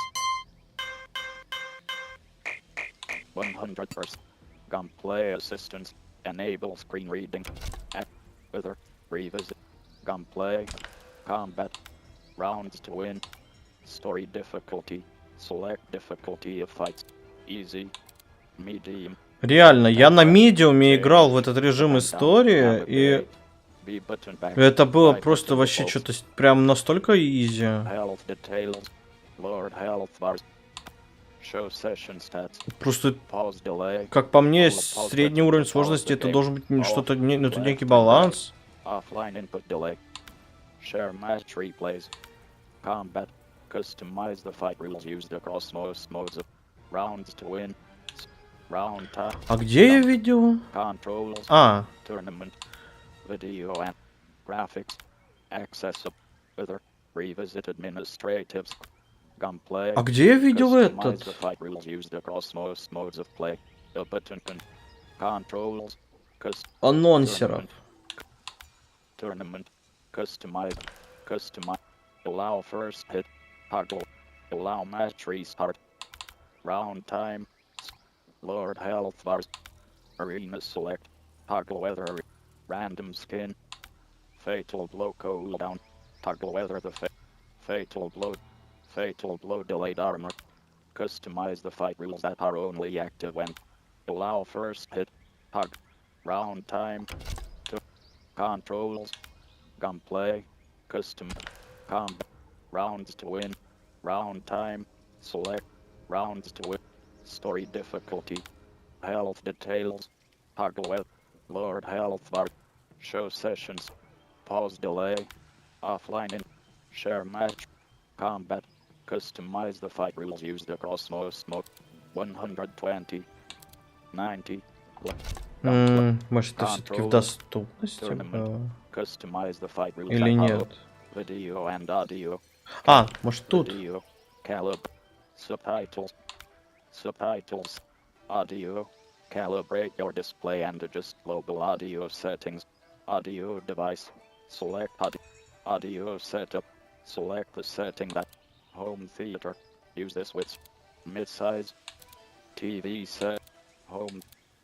100%, gunplay assistance, enable screen reading, act, wither, revisit, gunplay, combat, rounds to win, story difficulty, select difficulty of fights, easy, medium. Реально, я на медиуме играл в этот режим истории, и это было просто вообще что-то прям настолько изи. Просто, как по мне, средний уровень сложности это должен быть что-то, это некий баланс. А где я видел? А. А где я видел этот? Анонсеров. Allow first hit, toggle, allow match restart, round time, Lord health bars, arena select, toggle weather, random skin, fatal blow cooldown, toggle weather the fatal blow delayed armor, customize the fight rules that are only active when, allow first hit, toggle, round time, controls, gunplay, custom, combat, rounds to win, round time, select, rounds to win, story difficulty, health details, toggle with, Lord health bar, show sessions, pause delay, offline in, share match, combat, customize the fight rules used across most mode, 120, 90, может, это все-таки в доступности или нет? А, может тут? Subtitles, audio, calibrate your display and adjust global audio settings, audio device, select audio setup, select the setting that, home theater, use this with mid-size, TV set, home,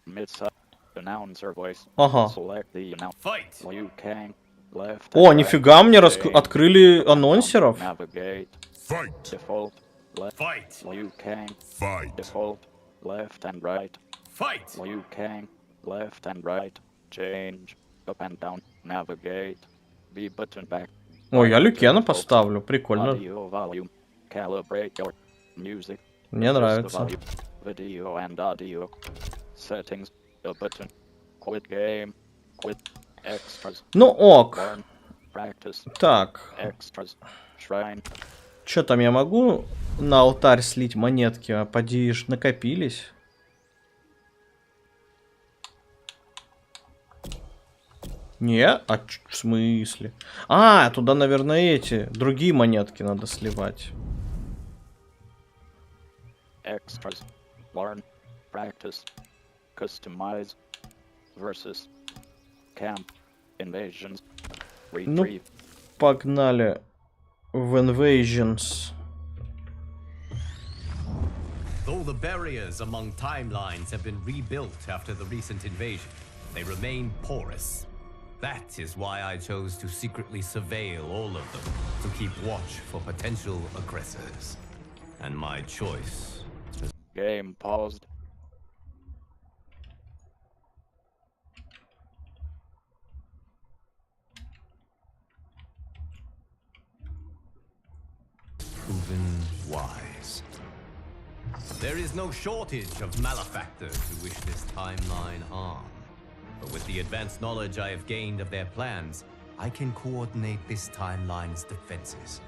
mid-size, announcer voice, select the announcer, fight, Liu Kang, left. О, нифига, мне открыли анонсеров. Navigate, fight, default, left, fight, Liu Kang, fight, default, left and right, fight, Liu Kang, left and right, change, up and down, navigate, B button back. Ой, я Лю Кена поставлю, прикольно. Audio volume, calibrate your music. Мне нравится. Video and audio settings, a button, quit game, quit extras. Ну ок. Practice. Так. Extras, shrine. Чё там я могу на алтарь слить монетки? А поди ж накопились. Не? А в смысле? А, туда, наверное, эти другие монетки надо сливать. Extras, learn, practice, customize, versus, camp, invasions, retrieve. Ну, погнали в invasions. Though the barriers among timelines have been rebuilt after the recent invasion, they remain porous. That is why I chose to secretly surveil all of them, to keep watch for potential aggressors. And my choice... Game paused. Proven wise. There is no shortage of malefactors who wish this timeline harm. But with the advanced knowledge I have gained of their plans, I can coordinate this timeline's defenses.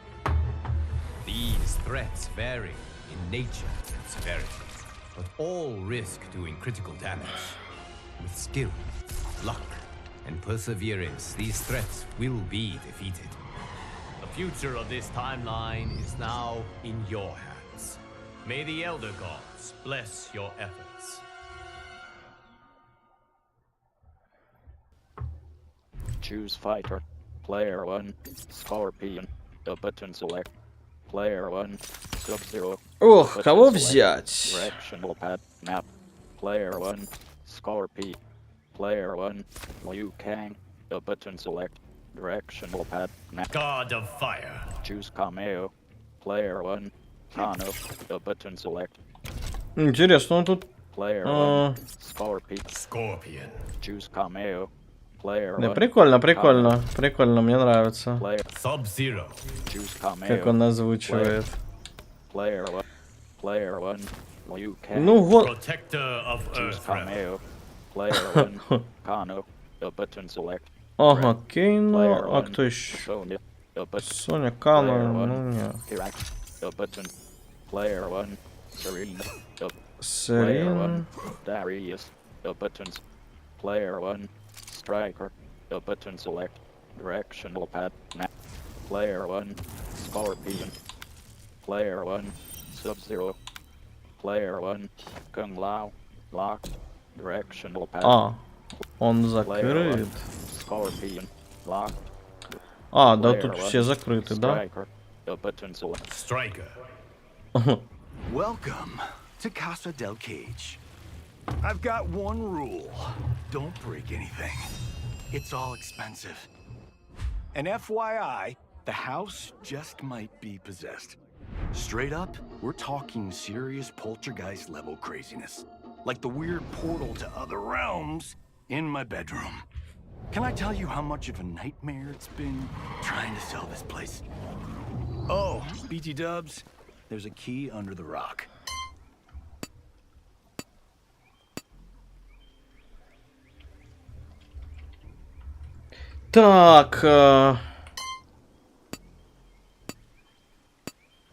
These threats vary in nature and severity, but all risk doing critical damage. With skill, luck, and perseverance, these threats will be defeated. The future of this timeline is now in your hands. May the Elder Gods bless your efforts. Choose fighter. Player 1, Scorpion. The button select. Player 1, Sub-Zero. Ох, кого взять? Directional pad map. Player 1, Scorpion. Player 1, Liu Kang. The button select. Directional pad map. God of Fire. Choose Cameo. Player 1, Kano. The button select. Интересно, он тут... Player 1, Scorpion. Scorpion. Choose Cameo. Player 1. Да, прикольно, прикольно. Прикольно, мне нравится. Sub-Zero. Choose Cameo. Как он озвучивает. Player 1. Player 1. Liu Kang. Ну вот. Protector of Choose Earth. Cameo. Player 1. Kano. The button select. Ага, Кейно, Player а 1, кто еще? Sonya. The button. Соня, Кано, Player ну 1, нет. Kirak. The button. Player 1. Serena. The Serena. Player 1. Darius. The buttons. Player 1. Striker. The button select. Directional pad map. Player 1. Scorpion. Player 1. Sub-Zero. Player 1. Kung Lao. Locked. Directional pad. А, он Player 1. закрыт. Scorpion. Locked. А, да, Player тут 1. все закрыты, да? Striker. The button select. Striker. Welcome to Casa del Cage. I've got one rule. Don't break anything. It's all expensive. And FYI, the house just might be possessed. Straight up, we're talking serious poltergeist level craziness. Like the weird portal to other realms in my bedroom. Can I tell you how much of a nightmare it's been trying to sell this place? Oh, BT Dubs, there's a key under the rock. Так,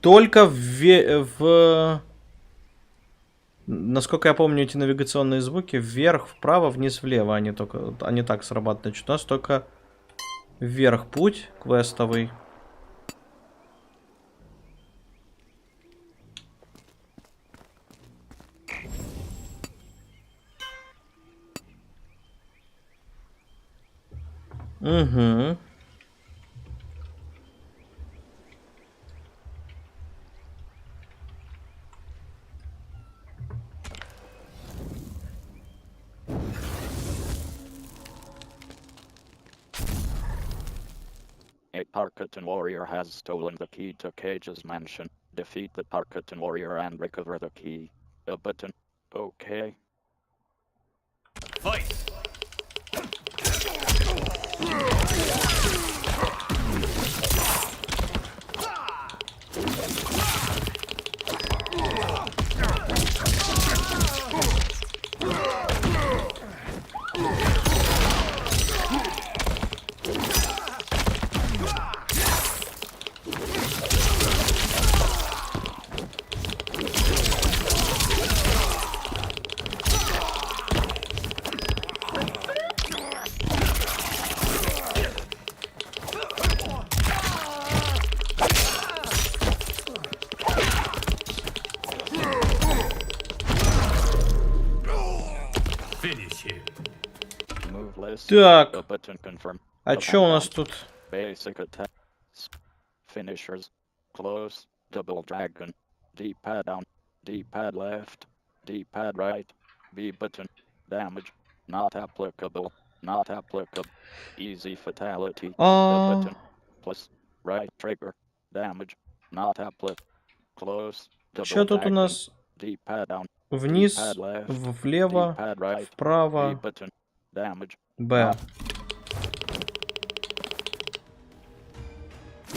только насколько я помню, эти навигационные звуки вверх, вправо, вниз, влево, они так срабатывают. У нас только вверх путь квестовый. Угу. A Parkatan warrior has stolen the key to Cage's mansion. Defeat the Parkatan warrior and recover the key. A button. Okay. Fight! Так, а чё у нас тут? Basic attacks. Finishers. Close. Double dragon. D-pad down. D-pad left. D-pad right. B button. Damage. Not applicable. Not applicable. Easy fatality. The button. Plus. Right trigger. Damage. Not applicable. Close. Чё тут у нас? D-pad down. Вниз, влево, вправо. B button. Damage. Б.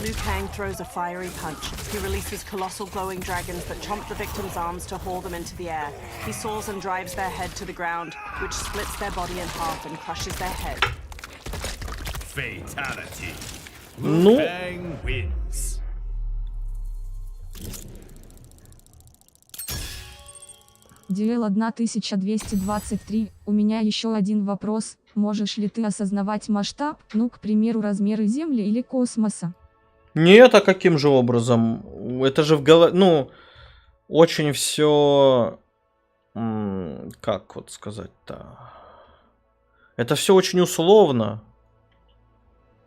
Liu Kang throws a fiery punch. He releases colossal glowing dragons that chomp the victim's arms to haul them into the air. He soars and drives their head to the ground, which splits their body in half and crushes their head. Fatality. Ну. Liu Kang wins. Дуэль 1223. У меня еще один вопрос. Можешь ли ты осознавать масштаб, ну, к примеру, размеры Земли или космоса? Нет, а каким же образом? Это же в голове, ну, очень все, как вот сказать-то? Это все очень условно.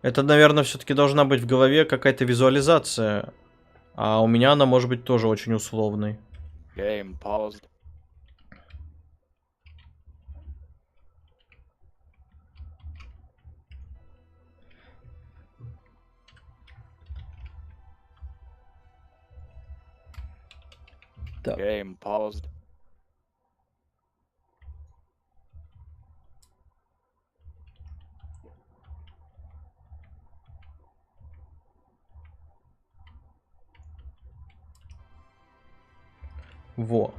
Это, наверное, все-таки должна быть в голове какая-то визуализация. А у меня она может быть тоже очень условной. Game paused. Так. Game paused. Во.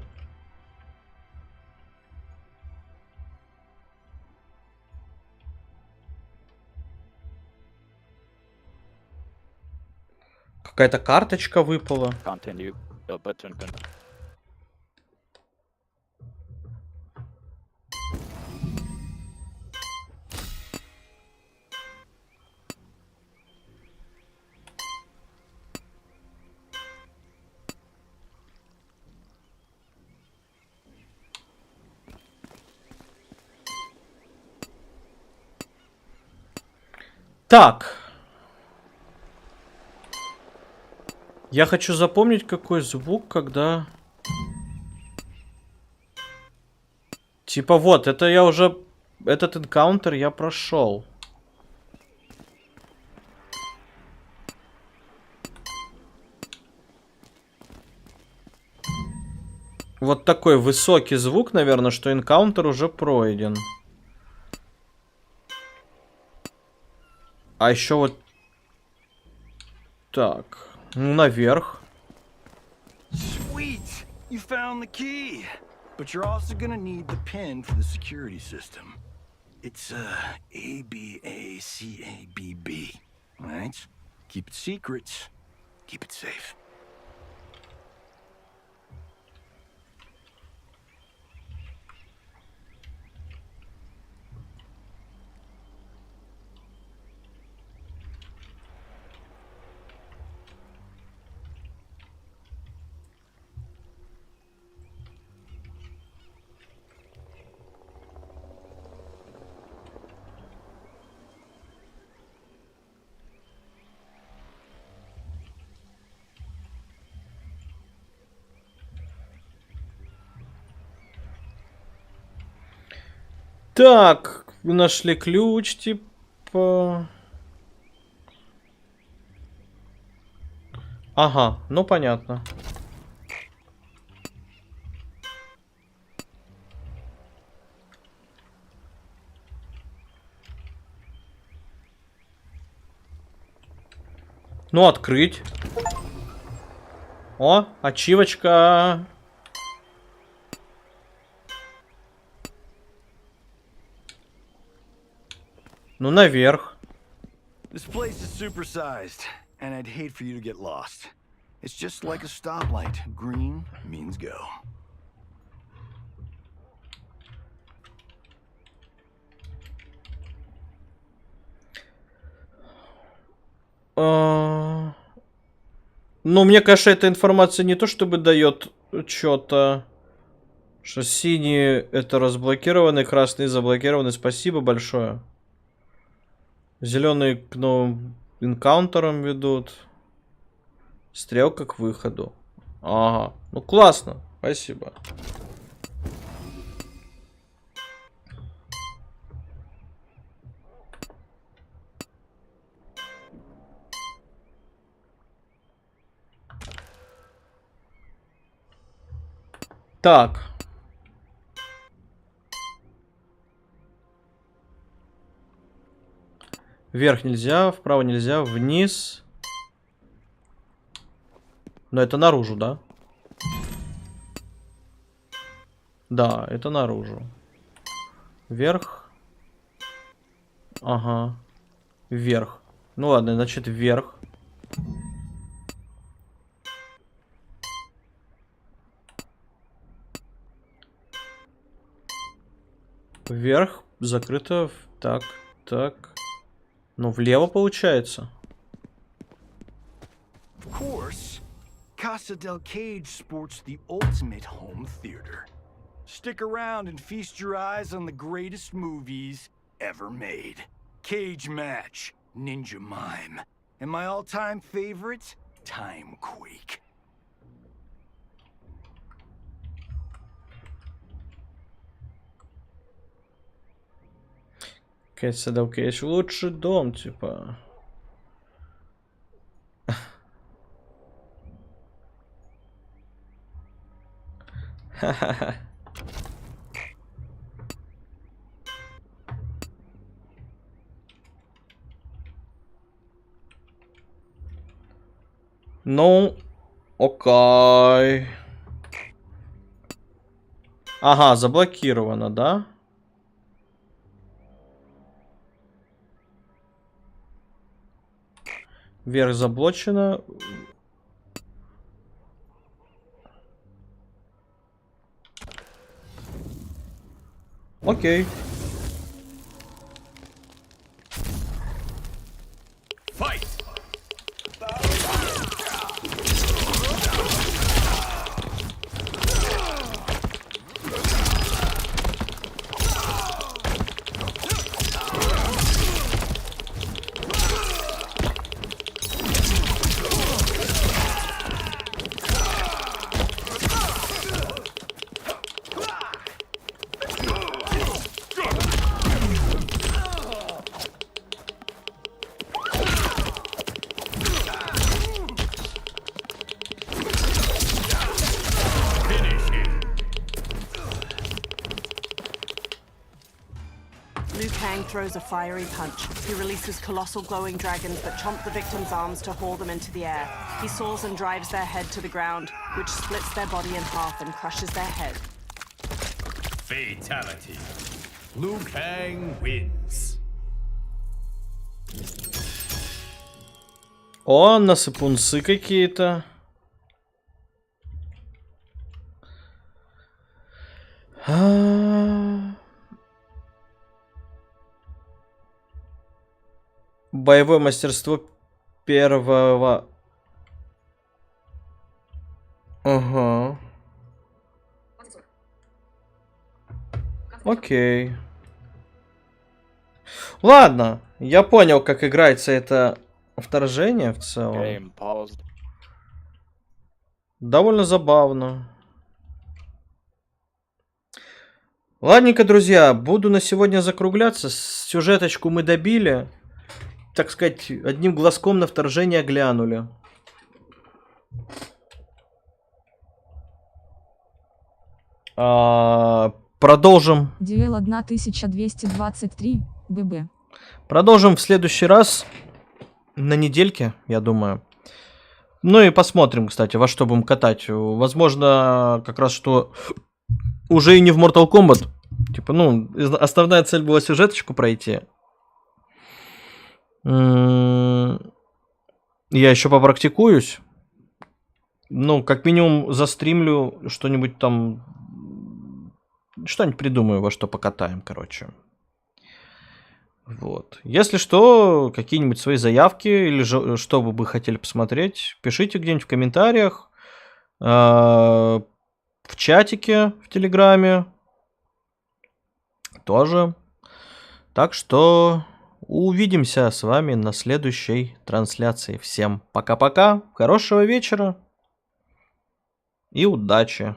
Какая-то карточка выпала. Continue. The button can... Так. Я хочу запомнить, какой звук, когда... Типа вот, это я уже... Этот энкаунтер я прошел. Вот такой высокий звук, наверное, что энкаунтер уже пройден. А еще вот... Так. Ну, наверх. Sweet! You found the key! But you're also gonna need the pin for the security system. It's ABACABB. Alright? Keep it secret. Keep it safe. Так, нашли ключ, типа... Ага, ну понятно. Ну, открыть. О, ачивочка. Ну, наверх. This place is supersized, and I'd hate for you to get lost. It's just like a stoplight. Green means go. Ну, мне кажется, эта информация не то чтобы дает что-то. Что синие это разблокированы, красные заблокированы. Спасибо большое. Зеленые к новым энкаунтерам ведут. Стрелка к выходу. Ага. Ну классно. Спасибо. Так. Вверх нельзя, вправо нельзя, вниз. Но это наружу, да? Да, это наружу. Вверх. Ага. Вверх. Ну ладно, значит вверх. Вверх. Закрыто. Так, так. Ну, влево получается. Of course, Casa del Cage sports the ultimate home theater. Stick around and feast your eyes on the greatest movies ever made. Cage Match, Ninja Mime, and my all-time favorite, Time Quake. Casa del Cage лучший дом, типа. Ха-ха-ха. Ну, окей. Ага, заблокировано, да? Вверх заблочено. Окей. Fight! Throws a fiery punch. He releases colossal glowing dragons that chomp the victim's arms to haul them into the air. He soars and drives their head to the ground, which splits their body in half and crushes their head. Fatality. Liu Kang wins. О, насыпунцы какие-то. Боевое мастерство первого. Ага. Окей. Ладно, я понял, как играется это вторжение в целом. Довольно забавно. Ладненько, друзья, буду на сегодня закругляться. Сюжеточку мы добили. Так сказать, одним глазком на вторжение глянули. Продолжим. Дюэл 1223, ББ. Продолжим в следующий раз. На недельке, я думаю. Ну и посмотрим, кстати, во что будем катать. Возможно, как раз что уже и не в Mortal Kombat. Типа, ну, основная цель была сюжеточку пройти. Я еще попрактикуюсь. Ну, как минимум, застримлю что-нибудь там. Что-нибудь придумаю, во что покатаем, короче. Вот. Если что, какие-нибудь свои заявки или же, что вы бы хотели посмотреть, пишите где-нибудь в комментариях, в чатике, в Телеграме. Тоже. Так что увидимся с вами на следующей трансляции. Всем пока-пока, хорошего вечера и удачи!